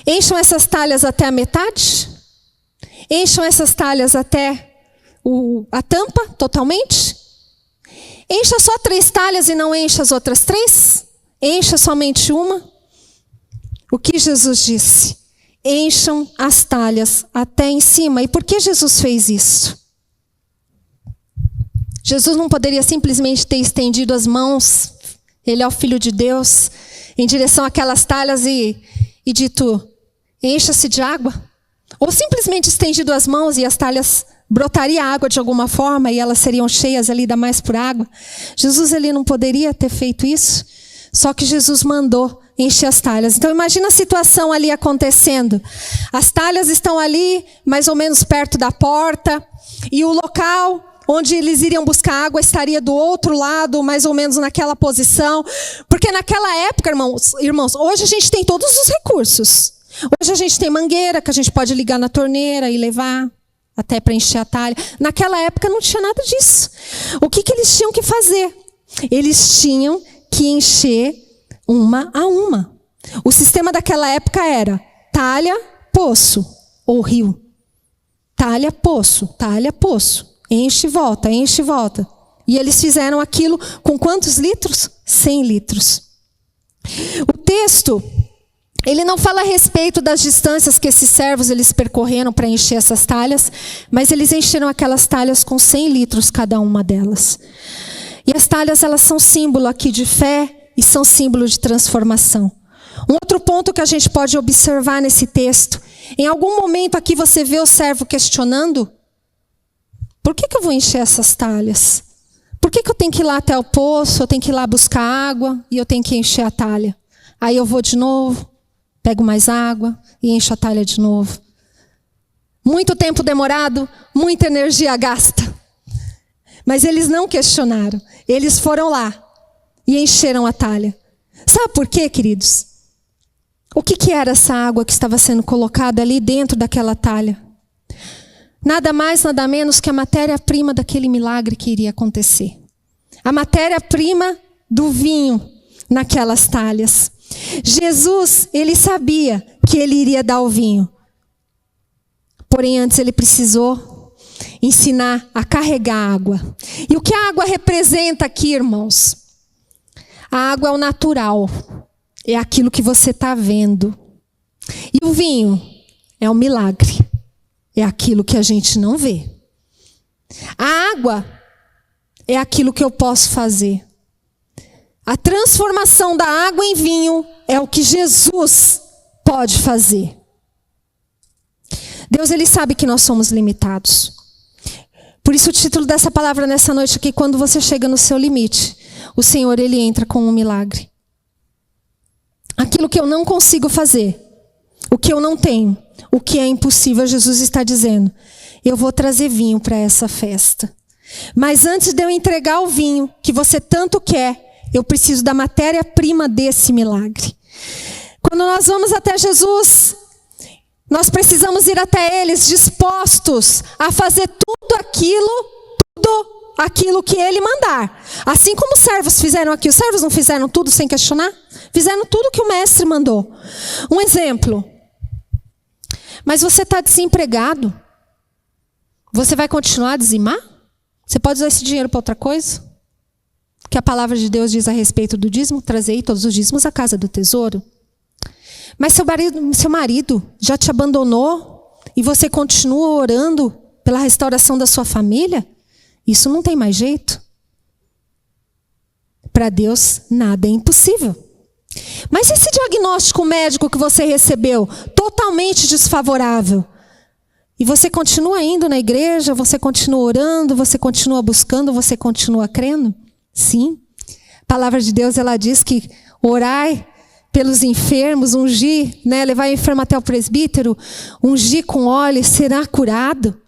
Encham essas talhas até a metade. Encham essas talhas até a tampa, totalmente. Encha só 3 talhas e não encha as outras 3. Encha somente uma. O que Jesus disse? Encham as talhas até em cima. E por que Jesus fez isso? Jesus não poderia simplesmente ter estendido as mãos, ele é o Filho de Deus, em direção àquelas talhas e dito, encha-se de água? Ou simplesmente estendido as mãos e as talhas brotaria água de alguma forma e elas seriam cheias ali da mais por água? Jesus, ele não poderia ter feito isso, só que Jesus mandou encher as talhas. Então imagina a situação ali acontecendo. As talhas estão ali, mais ou menos perto da porta, e o local onde eles iriam buscar água estaria do outro lado, mais ou menos naquela posição. Porque naquela época, irmãos, hoje a gente tem todos os recursos. Hoje a gente tem mangueira que a gente pode ligar na torneira e levar até para encher a talha. Naquela época não tinha nada disso. O que eles tinham que fazer? Eles tinham que encher uma a uma. O sistema daquela época era talha, poço ou rio. Talha, poço, talha, poço. Enche e volta, enche e volta. E eles fizeram aquilo com quantos litros? 100 litros. O texto, ele não fala a respeito das distâncias que esses servos eles percorreram para encher essas talhas, mas eles encheram aquelas talhas com 100 litros cada uma delas. E as talhas, elas são símbolo aqui de fé e são símbolo de transformação. Um outro ponto que a gente pode observar nesse texto, em algum momento aqui você vê o servo questionando, por que eu vou encher essas talhas? Por que eu tenho que ir lá até o poço, eu tenho que ir lá buscar água e eu tenho que encher a talha? Aí eu vou de novo, pego mais água e encho a talha de novo. Muito tempo demorado, muita energia gasta. Mas eles não questionaram. Eles foram lá e encheram a talha. Sabe por quê, queridos? O que era essa água que estava sendo colocada ali dentro daquela talha? Nada mais, nada menos que a matéria-prima daquele milagre que iria acontecer. A matéria-prima do vinho naquelas talhas. Jesus, ele sabia que ele iria dar o vinho. Porém, antes ele precisou ensinar a carregar água. E o que a água representa aqui, irmãos? A água é o natural. É aquilo que você está vendo. E o vinho é o milagre. É aquilo que a gente não vê. A água é aquilo que eu posso fazer. A transformação da água em vinho é o que Jesus pode fazer. Deus, ele sabe que nós somos limitados. Por isso o título dessa palavra nessa noite aqui, quando você chega no seu limite, o Senhor, ele entra com um milagre. Aquilo que eu não consigo fazer, o que eu não tenho, o que é impossível, Jesus está dizendo, eu vou trazer vinho para essa festa. Mas antes de eu entregar o vinho que você tanto quer, eu preciso da matéria-prima desse milagre. Quando nós vamos até Jesus, nós precisamos ir até eles dispostos a fazer tudo aquilo que ele mandar. Assim como os servos fizeram aqui. Os servos não fizeram tudo sem questionar? Fizeram tudo que o mestre mandou. Um exemplo. Mas você está desempregado? Você vai continuar a dizimar? Você pode usar esse dinheiro para outra coisa? Que a palavra de Deus diz a respeito do dízimo, trazei todos os dízimos à casa do tesouro. Mas seu marido já te abandonou e você continua orando pela restauração da sua família? Isso não tem mais jeito. Para Deus, nada é impossível. Mas esse diagnóstico médico que você recebeu, totalmente desfavorável, e você continua indo na igreja, você continua orando, você continua buscando, você continua crendo? Sim. A palavra de Deus, ela diz que orai pelos enfermos, ungir, né, levar o enfermo até o presbítero, ungir com óleo, será curado.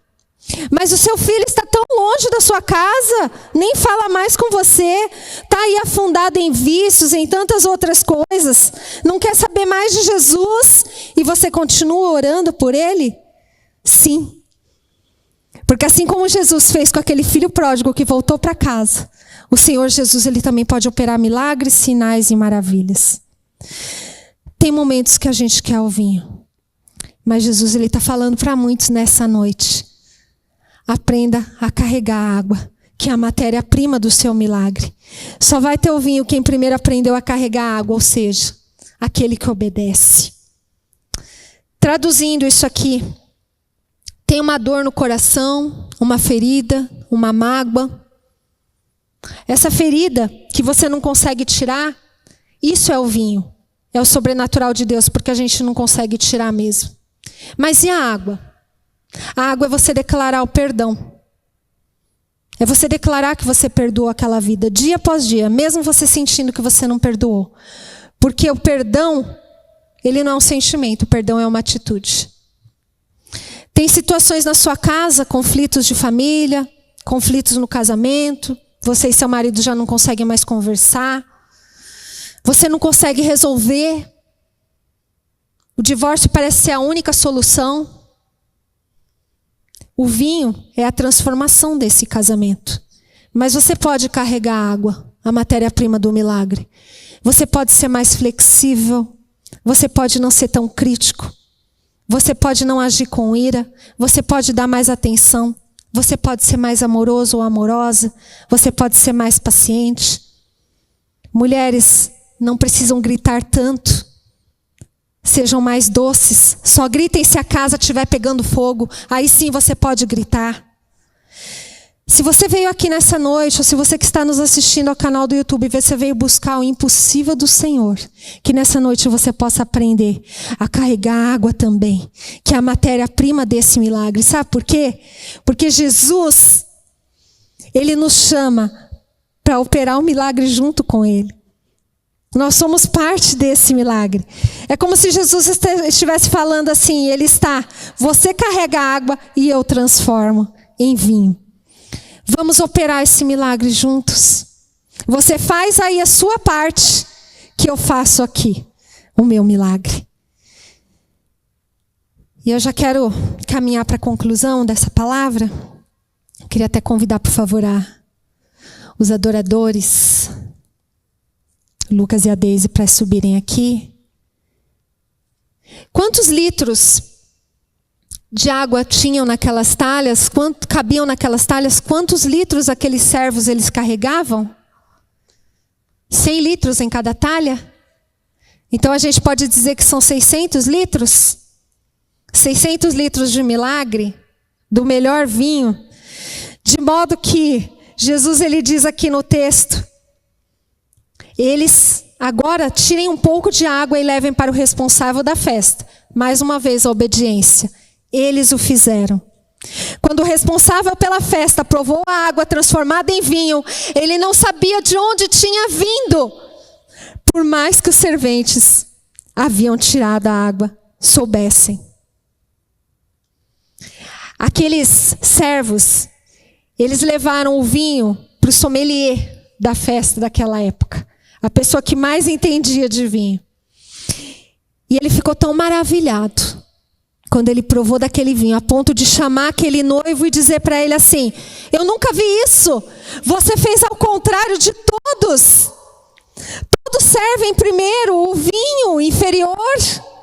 Mas o seu filho está tão longe da sua casa, nem fala mais com você, está aí afundado em vícios, em tantas outras coisas, não quer saber mais de Jesus, e você continua orando por ele? Sim. Porque assim como Jesus fez com aquele filho pródigo que voltou para casa, o Senhor Jesus, ele também pode operar milagres, sinais e maravilhas. Tem momentos que a gente quer o vinho, mas Jesus, ele está falando para muitos nessa noite: aprenda a carregar a água, que é a matéria-prima do seu milagre. Só vai ter o vinho quem primeiro aprendeu a carregar a água, ou seja, aquele que obedece. Traduzindo isso aqui, tem uma dor no coração, uma ferida, uma mágoa. Essa ferida que você não consegue tirar, isso é o vinho. É o sobrenatural de Deus, porque a gente não consegue tirar mesmo. Mas e a água? A água é você declarar o perdão. É você declarar que você perdoou aquela vida, dia após dia, mesmo você sentindo que você não perdoou. Porque o perdão, ele não é um sentimento, o perdão é uma atitude. Tem situações na sua casa, conflitos de família, conflitos no casamento, você e seu marido já não conseguem mais conversar, você não consegue resolver, o divórcio parece ser a única solução. O vinho é a transformação desse casamento. Mas você pode carregar a água, a matéria-prima do milagre. Você pode ser mais flexível, você pode não ser tão crítico, você pode não agir com ira, você pode dar mais atenção, você pode ser mais amoroso ou amorosa, você pode ser mais paciente. Mulheres não precisam gritar tanto, sejam mais doces, só gritem se a casa estiver pegando fogo, aí sim você pode gritar. Se você veio aqui nessa noite, ou se você que está nos assistindo ao canal do YouTube, você veio buscar o impossível do Senhor, que nessa noite você possa aprender a carregar água também, que é a matéria-prima desse milagre. Sabe por quê? Porque Jesus, ele nos chama para operar o milagre junto com ele. Nós somos parte desse milagre. É como se Jesus estivesse falando assim, ele está, você carrega a água e eu transformo em vinho. Vamos operar esse milagre juntos. Você faz aí a sua parte, que eu faço aqui o meu milagre. E eu já quero caminhar para a conclusão dessa palavra. Queria até convidar, por favor, os adoradores, Lucas e a Deise, para subirem aqui. Quantos litros de água tinham naquelas talhas? Quanto cabiam naquelas talhas? Quantos litros aqueles servos eles carregavam? 100 litros em cada talha? Então a gente pode dizer que são 600 litros? 600 litros de milagre, do melhor vinho. De modo que Jesus, ele diz aqui no texto, eles agora tirem um pouco de água e levem para o responsável da festa. Mais uma vez a obediência. Eles o fizeram. Quando o responsável pela festa provou a água transformada em vinho, ele não sabia de onde tinha vindo, por mais que os serventes haviam tirado a água soubessem. Aqueles servos, eles levaram o vinho para o sommelier da festa daquela época, a pessoa que mais entendia de vinho. E ele ficou tão maravilhado quando ele provou daquele vinho, a ponto de chamar aquele noivo e dizer para ele assim, eu nunca vi isso, você fez ao contrário de todos. Todos servem primeiro o vinho inferior,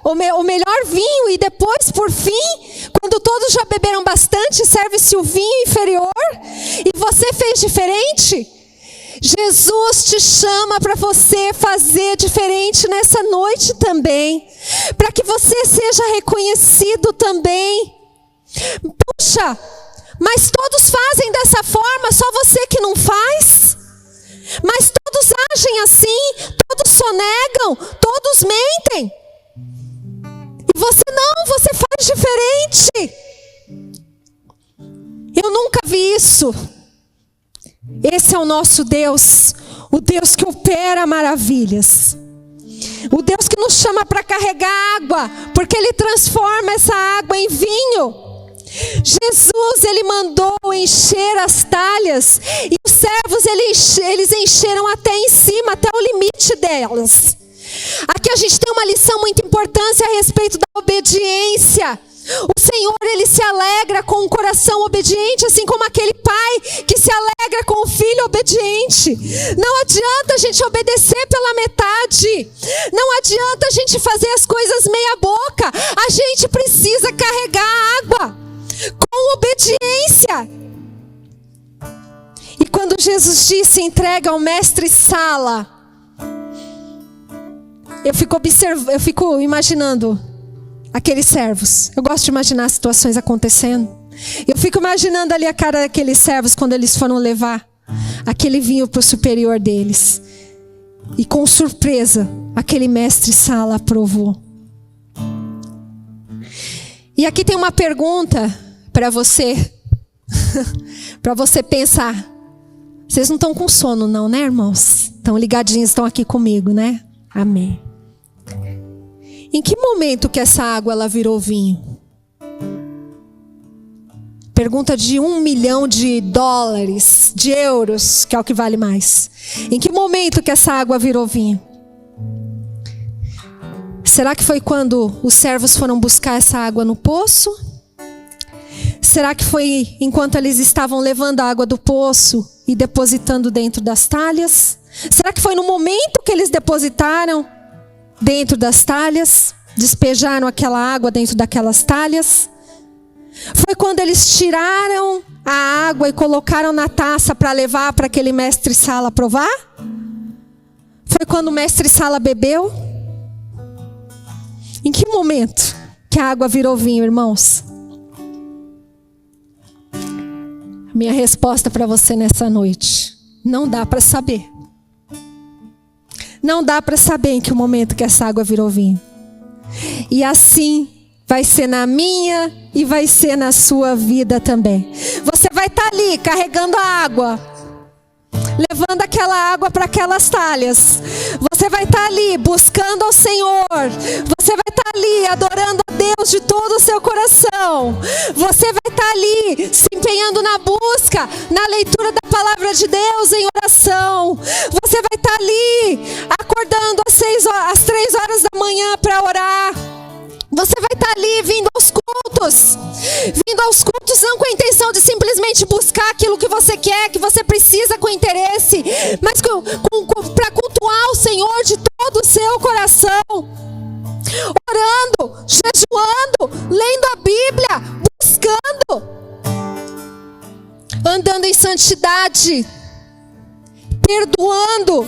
o melhor vinho, e depois, por fim, quando todos já beberam bastante, serve-se o vinho inferior, e você fez diferente. Jesus te chama para você fazer diferente nessa noite também, para que você seja reconhecido também. Puxa, mas todos fazem dessa forma, só você que não faz? Mas todos agem assim, todos sonegam, todos mentem. E você não, você faz diferente. Eu nunca vi isso. Esse é o nosso Deus, o Deus que opera maravilhas. O Deus que nos chama para carregar água, porque Ele transforma essa água em vinho. Jesus, Ele mandou encher as talhas, e os servos, eles encheram até em cima, até o limite delas. Aqui a gente tem uma lição muito importante a respeito da obediência. O Senhor, Ele se alegra com um coração obediente, assim como aquele pai que se alegra com o filho obediente. Não adianta a gente obedecer pela metade. Não adianta a gente fazer as coisas meia boca. A gente precisa carregar a água com obediência. E quando Jesus disse, entrega ao mestre-sala, eu fico imaginando aqueles servos. Eu gosto de imaginar situações acontecendo. Eu fico imaginando ali a cara daqueles servos quando eles foram levar aquele vinho para o superior deles. E com surpresa, aquele mestre-sala aprovou. E aqui tem uma pergunta para você. Para você pensar. Vocês não estão com sono não, né, irmãos? Estão ligadinhos, estão aqui comigo, né? Amém. Em que momento que essa água ela virou vinho? Pergunta de $1 milhão, de euros, que é o que vale mais. Em que momento que essa água virou vinho? Será que foi quando os servos foram buscar essa água no poço? Será que foi enquanto eles estavam levando a água do poço e depositando dentro das talhas? Será que foi no momento que eles depositaram dentro das talhas, despejaram aquela água dentro daquelas talhas? Foi quando eles tiraram a água e colocaram na taça para levar para aquele mestre-sala provar? Foi quando o mestre-sala bebeu? Em que momento que a água virou vinho, irmãos? Minha resposta para você nessa noite: não dá para saber. Não dá para saber em que momento que essa água virou vinho. E assim vai ser na minha e vai ser na sua vida também. Você vai estar ali carregando a água, levando aquela água para aquelas talhas. Você vai estar ali buscando ao Senhor. Você vai estar ali adorando a Deus de todo o seu coração. Você vai estar ali se empenhando na busca, na leitura da palavra de Deus em oração. Você vai estar ali acordando às 3 horas da manhã para orar. Você vai estar ali vindo aos cultos não com a intenção de simplesmente buscar aquilo que você quer, que você precisa com interesse, mas para cultuar o Senhor de todo o seu coração, orando, jejuando, lendo a Bíblia, buscando, andando em santidade, perdoando,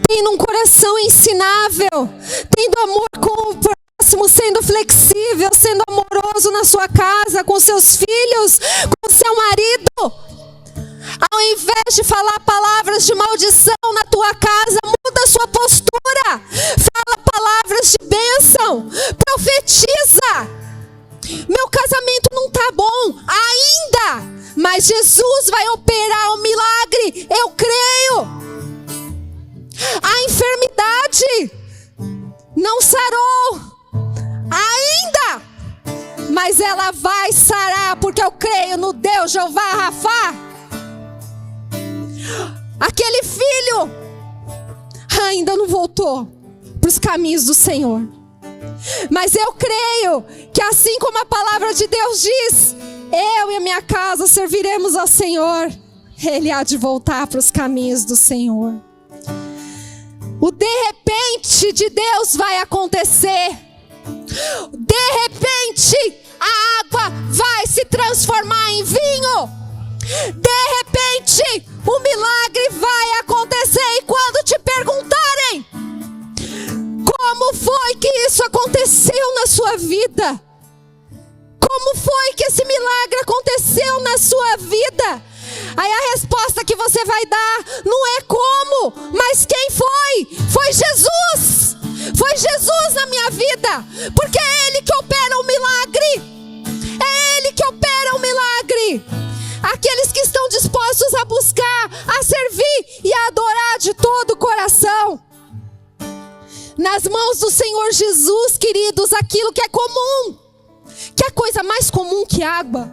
tendo um coração ensinável, tendo amor com o próximo, sendo flexível, sendo amoroso na sua casa, com seus filhos, com seu marido. Ao invés de falar palavras de maldição na tua casa, muda a sua postura. Fala palavras de bênção. Profetiza. Meu casamento não está bom ainda, mas Jesus vai operar o milagre. Eu creio. A enfermidade não sarou ainda, mas ela vai sarar, porque eu creio no Deus Jeová Rafá. Aquele filho ainda não voltou para os caminhos do Senhor, mas eu creio que assim como a palavra de Deus diz, eu e a minha casa serviremos ao Senhor, ele há de voltar para os caminhos do Senhor. O de repente de Deus vai acontecer. De repente a água vai se transformar em vinho. De repente o milagre vai acontecer. E quando te perguntarem como foi que isso aconteceu na sua vida, como foi que esse milagre aconteceu na sua vida, aí a resposta que você vai dar não é como, mas quem foi? Foi Jesus. Foi Jesus na minha vida, porque é Ele que opera o milagre. É Ele que opera o milagre. Aqueles que estão dispostos a buscar, a servir e a adorar de todo o coração. Nas mãos do Senhor Jesus, queridos, aquilo que é comum, que é a coisa mais comum que água,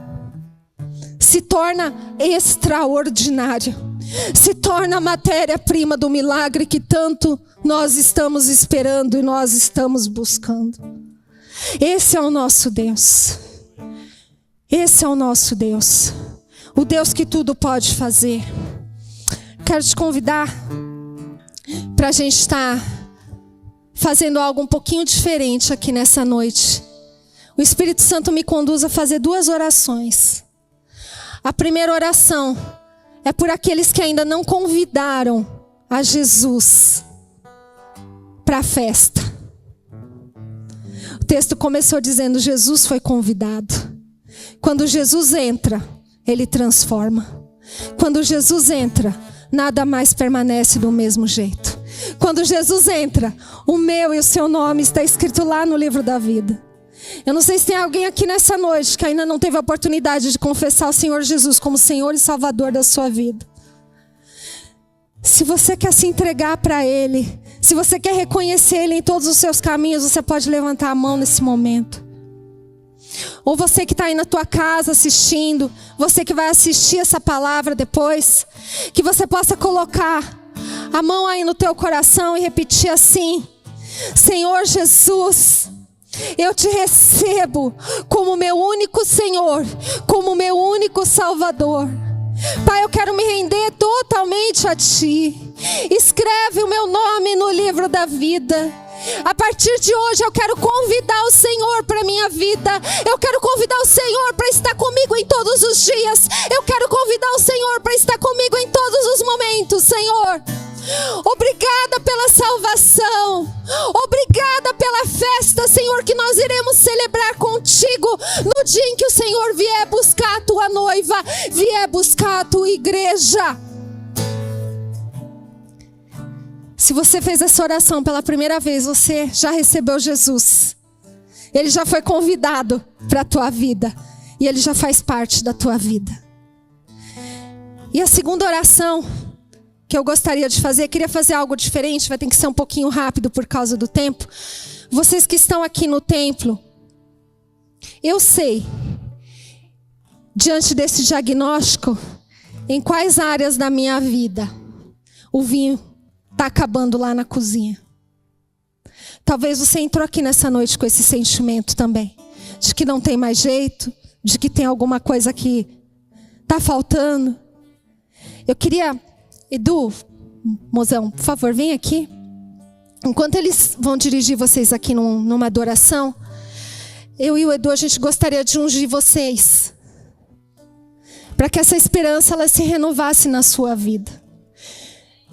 se torna extraordinária, se torna a matéria-prima do milagre que tanto nós estamos esperando e nós estamos buscando. Esse é o nosso Deus. Esse é o nosso Deus. O Deus que tudo pode fazer. Quero te convidar para a gente estar fazendo algo um pouquinho diferente aqui nessa noite. O Espírito Santo me conduz a fazer 2 orações. A primeira oração é por aqueles que ainda não convidaram a Jesus para a festa. O texto começou dizendo: Jesus foi convidado. Quando Jesus entra, Ele transforma. Quando Jesus entra, nada mais permanece do mesmo jeito. Quando Jesus entra, o meu e o seu nome está escrito lá no livro da vida. Eu não sei se tem alguém aqui nessa noite que ainda não teve a oportunidade de confessar o Senhor Jesus como Senhor e Salvador da sua vida. Se você quer se entregar para Ele, se você quer reconhecer Ele em todos os seus caminhos, você pode levantar a mão nesse momento. Ou você que está aí na tua casa assistindo, você que vai assistir essa palavra depois, que você possa colocar a mão aí no teu coração e repetir assim: Senhor Jesus, eu te recebo como meu único Senhor, como meu único Salvador. Pai, eu quero me render totalmente a Ti. Escreve o meu nome no livro da vida. A partir de hoje eu quero convidar o Senhor para a minha vida. Eu quero convidar o Senhor para estar comigo em todos os dias. Eu quero convidar o Senhor para estar comigo em todos os momentos, Senhor. Obrigada pela salvação. Obrigada pela festa, Senhor, que nós iremos celebrar contigo no dia em que o Senhor vier buscar a tua noiva, vier buscar a tua igreja. Se você fez essa oração pela primeira vez, você já recebeu Jesus. Ele já foi convidado para a tua vida. E Ele já faz parte da tua vida. E a segunda oração que eu gostaria de fazer, queria fazer algo diferente, vai ter que ser um pouquinho rápido por causa do tempo. Vocês que estão aqui no templo, eu sei, diante desse diagnóstico, em quais áreas da minha vida o vinho está acabando lá na cozinha. Talvez você entrou aqui nessa noite com esse sentimento também, de que não tem mais jeito, de que tem alguma coisa que está faltando. Eu queria, Edu, mozão, por favor, vem aqui. Enquanto eles vão dirigir vocês aqui numa adoração, eu e o Edu, a gente gostaria de ungir vocês, para que essa esperança ela se renovasse na sua vida.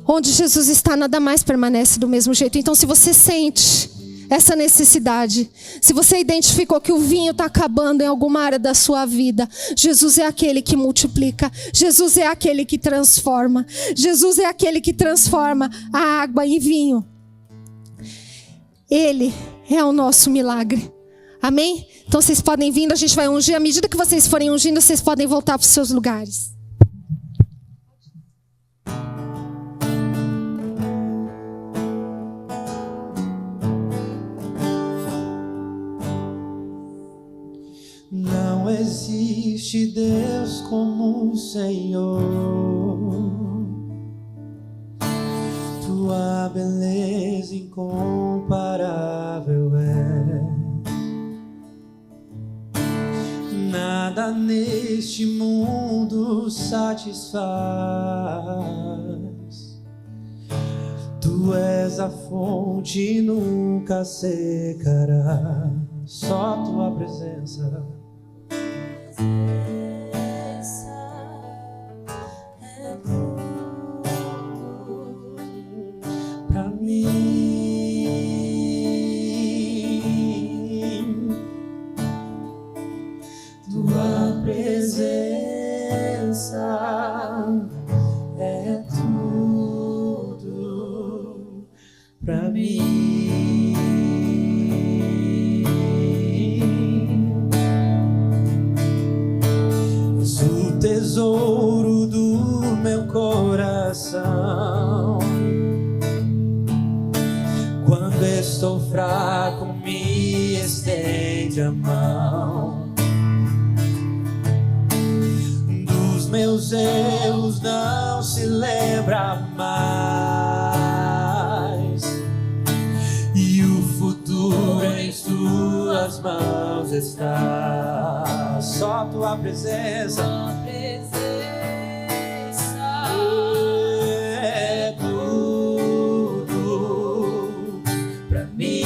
Onde Jesus está, nada mais permanece do mesmo jeito. Então, se você sente essa necessidade, se você identificou que o vinho está acabando em alguma área da sua vida, Jesus é aquele que multiplica. Jesus é aquele que transforma. Jesus é aquele que transforma a água em vinho. Ele é o nosso milagre. Amém? Então, vocês podem vir, a gente vai ungir. À medida que vocês forem ungindo, vocês podem voltar para os seus lugares. Não existe Deus como o Senhor. Tua beleza incomparável é. Nada neste mundo satisfaz. Tu és a fonte e nunca secará. Só tua presença. É tudo pra mim. Tua presença é tudo pra mim. Tesouro do meu coração. Quando a mão. Dos meus erros não se lembra mais, e o futuro em tuas mãos está. Só tua presença é tudo pra mim.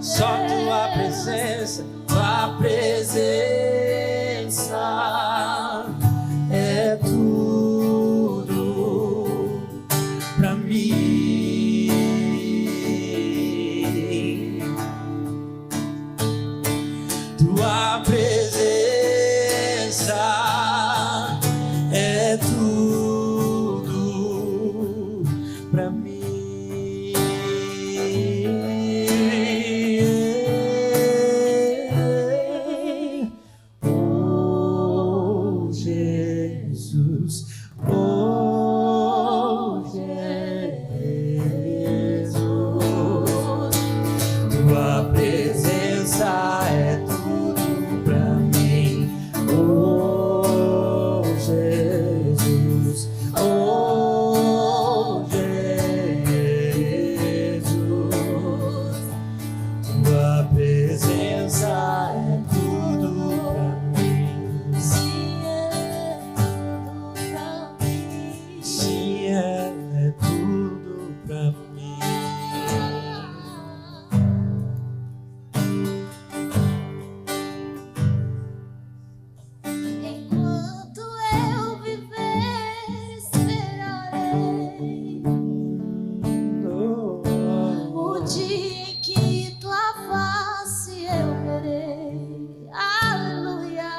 Só tua presença, tua presença é tudo pra mim. Tua presença é tudo pra mim. Oh Jesus, oh Jesus, tua presença é tudo pra mim. Oh Jesus, oh Jesus, tua presença é tudo pra mim. Sim, ela é tudo pra mim. Enquanto eu viver, esperarei o dia em que tua face eu verei. Aleluia.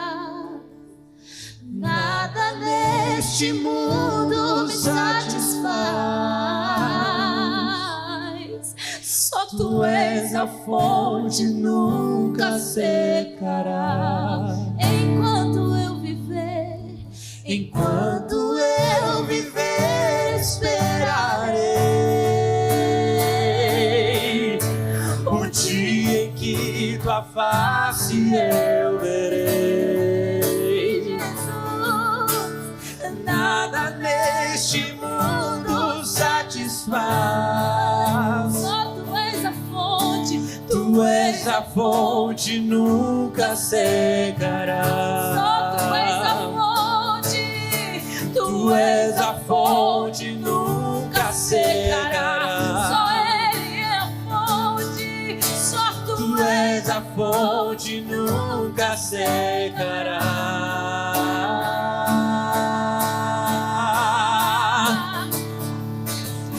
Nada neste mundo me satisfaz. Só tu és a fonte, nunca secará. Enquanto eu viver, esperarei O dia em que tua face eu verei. Jesus. Nada neste mundo satisfaz. Só tu és a fonte, Tu és a fonte, nunca secará. só tu és a fonte, Tu és a fonte, nunca secará. Só Ele é a fonte, só Tu és a fonte, nunca secará.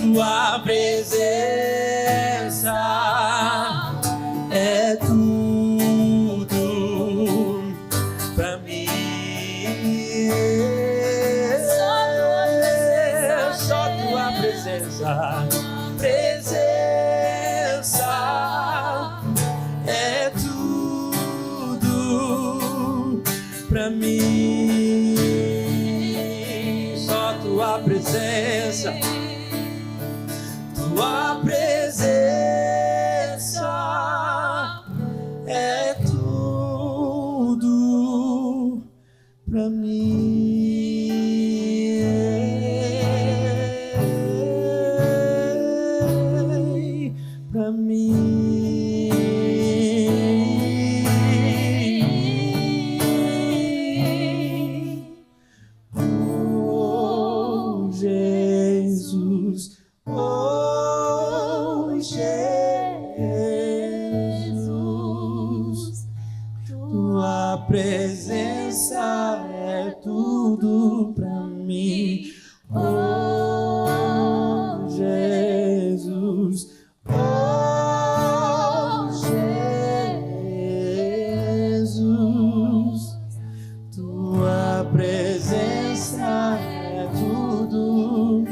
Tua presença é tudo pra mim. Só tua presença, é tudo pra mim. Só tua presença, tua presença é tudo pra mim. Pra mim. Oh Jesus, oh Jesus, tua presença é tudo pra mim. Oh Jesus, oh Jesus, tua presença é tudo.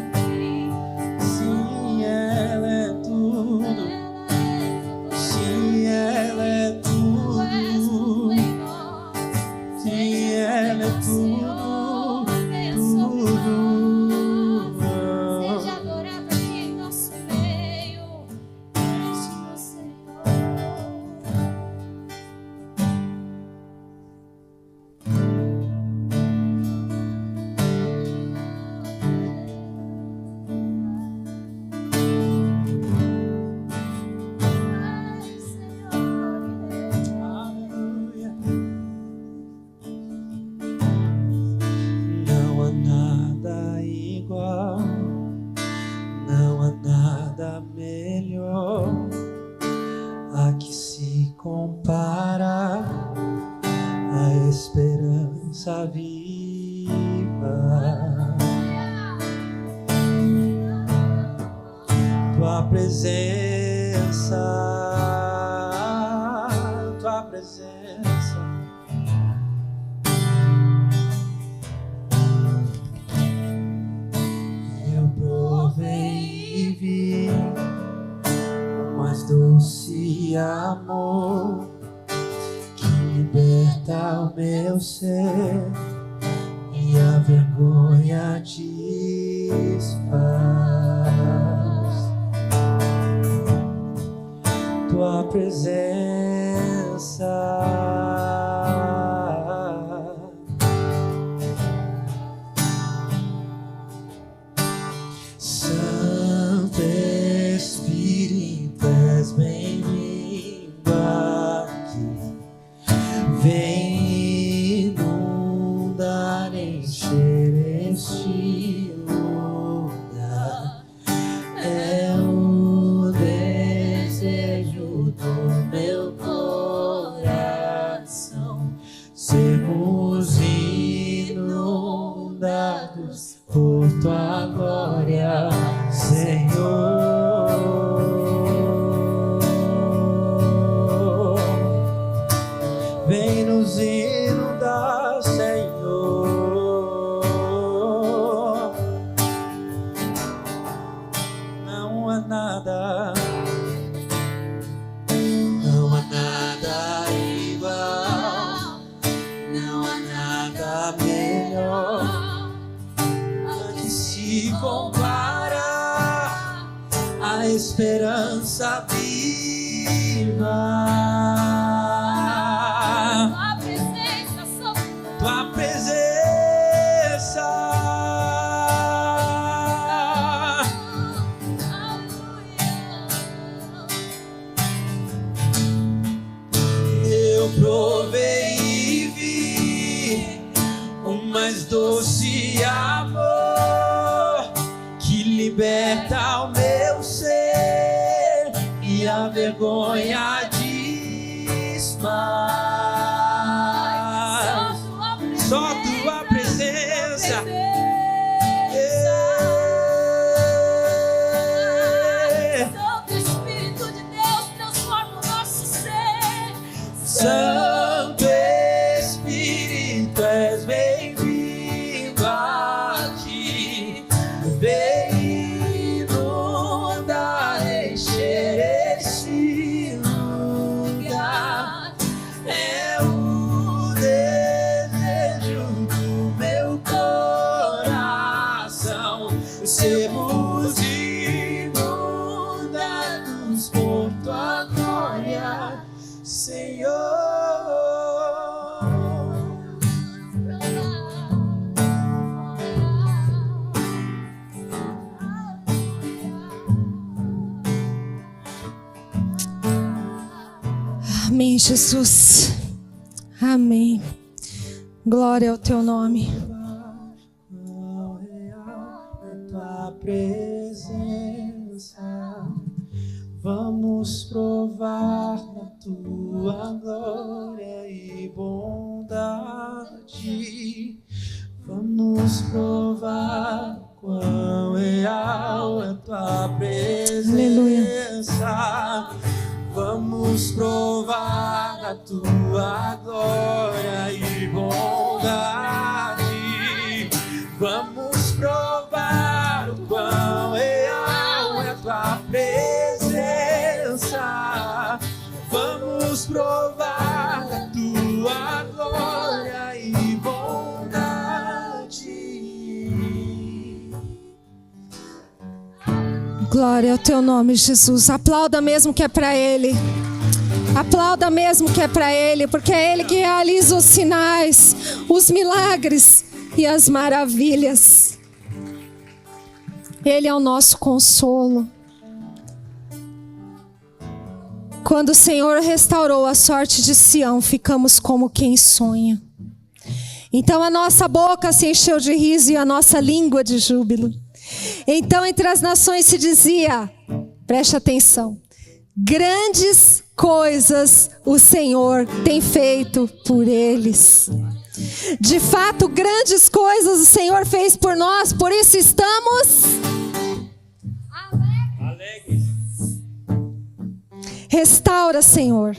Sim, ela é tudo. Sim, ela é tudo. Sim, ela é tudo. Tudo presença, tua presença. Eu provei e vi o mais doce amor que liberta o meu ser e a vergonha desfaz. Tua presença, Santo Espírito, és bem-vindo aqui. Vem inundar, encher este lugar. É o desejo do meu coração sermos inundados por tua glória, Senhor. Vem nos inundar, Senhor. Não há nada, não há nada igual, não há nada melhor que se compara à esperança viva. Tua presença, eu provei e vi o mais doce amor que liberta o meu ser e a vergonha desfaz. Só tua presença, Santo Espírito de Deus transforma o nosso ser. Santo Espírito, és bem-vindo aqui. Vem inundar, encher este lugar. É o desejo do meu coração sermos inundados por tua glória, Senhor. Amém, Jesus. Amém. Glória ao teu nome. Tua presença, vamos provar da tua glória e bondade. Vamos provar quão real é tua presença. Vamos provar da tua glória e bondade. Vamos provar o quão real é tua presença. Vamos provar da tua glória e bondade. Glória ao teu nome, Jesus. Aplauda mesmo que é para Ele. Aplauda mesmo que é para Ele, porque é Ele que realiza os sinais, os milagres e as maravilhas. Ele é o nosso consolo. Quando o Senhor restaurou a sorte de Sião, ficamos como quem sonha. Então a nossa boca se encheu de riso e a nossa língua de júbilo. Então entre as nações se dizia, preste atenção, grandes coisas o Senhor tem feito por eles. De fato, grandes coisas o Senhor fez por nós, por isso estamos alegres. Restaura, Senhor,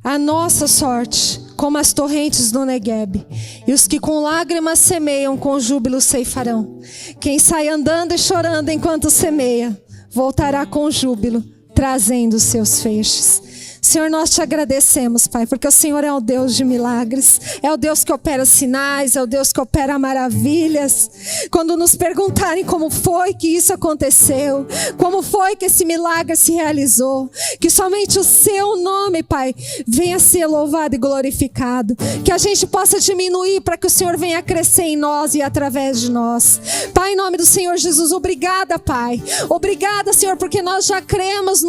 a nossa sorte, como as torrentes do Neguebe. E os que com lágrimas semeiam, com júbilo ceifarão. Quem sai andando e chorando enquanto semeia, voltará com júbilo, trazendo os seus feixes. Senhor, nós te agradecemos, Pai, porque o Senhor é o Deus de milagres, é o Deus que opera sinais, é o Deus que opera maravilhas. Quando nos perguntarem como foi que isso aconteceu, como foi que esse milagre se realizou, que somente o seu nome, Pai, venha a ser louvado e glorificado, que a gente possa diminuir para que o Senhor venha crescer em nós e através de nós. Pai, em nome do Senhor Jesus, obrigada, Pai, obrigada, Senhor, porque nós já cremos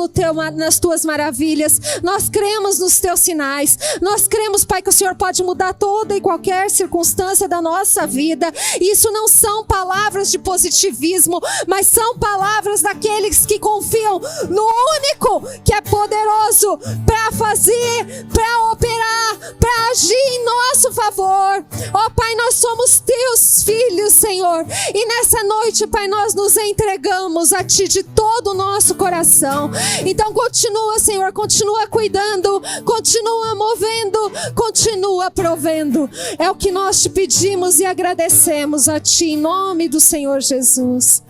nas tuas maravilhas. Nós cremos nos teus sinais. Nós cremos, Pai, que o Senhor pode mudar toda e qualquer circunstância da nossa vida. E isso não são palavras de positivismo, mas são palavras daqueles que confiam no único que é poderoso para fazer, para operar, para agir em nosso favor. Ó Pai, nós somos teus filhos, Senhor. E nessa noite, Pai, nós nos entregamos a Ti de todo o nosso coração. Então continua, Senhor, continua cuidando, continua movendo, continua provendo. É o que nós te pedimos e agradecemos a Ti, em nome do Senhor Jesus.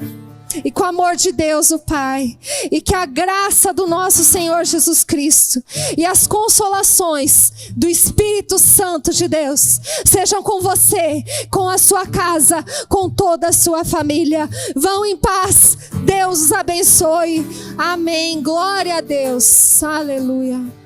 E com o amor de Deus, o Pai, e que a graça do nosso Senhor Jesus Cristo e as consolações do Espírito Santo de Deus sejam com você, com a sua casa, com toda a sua família. Vão em paz. Deus os abençoe. Amém. Glória a Deus. Aleluia.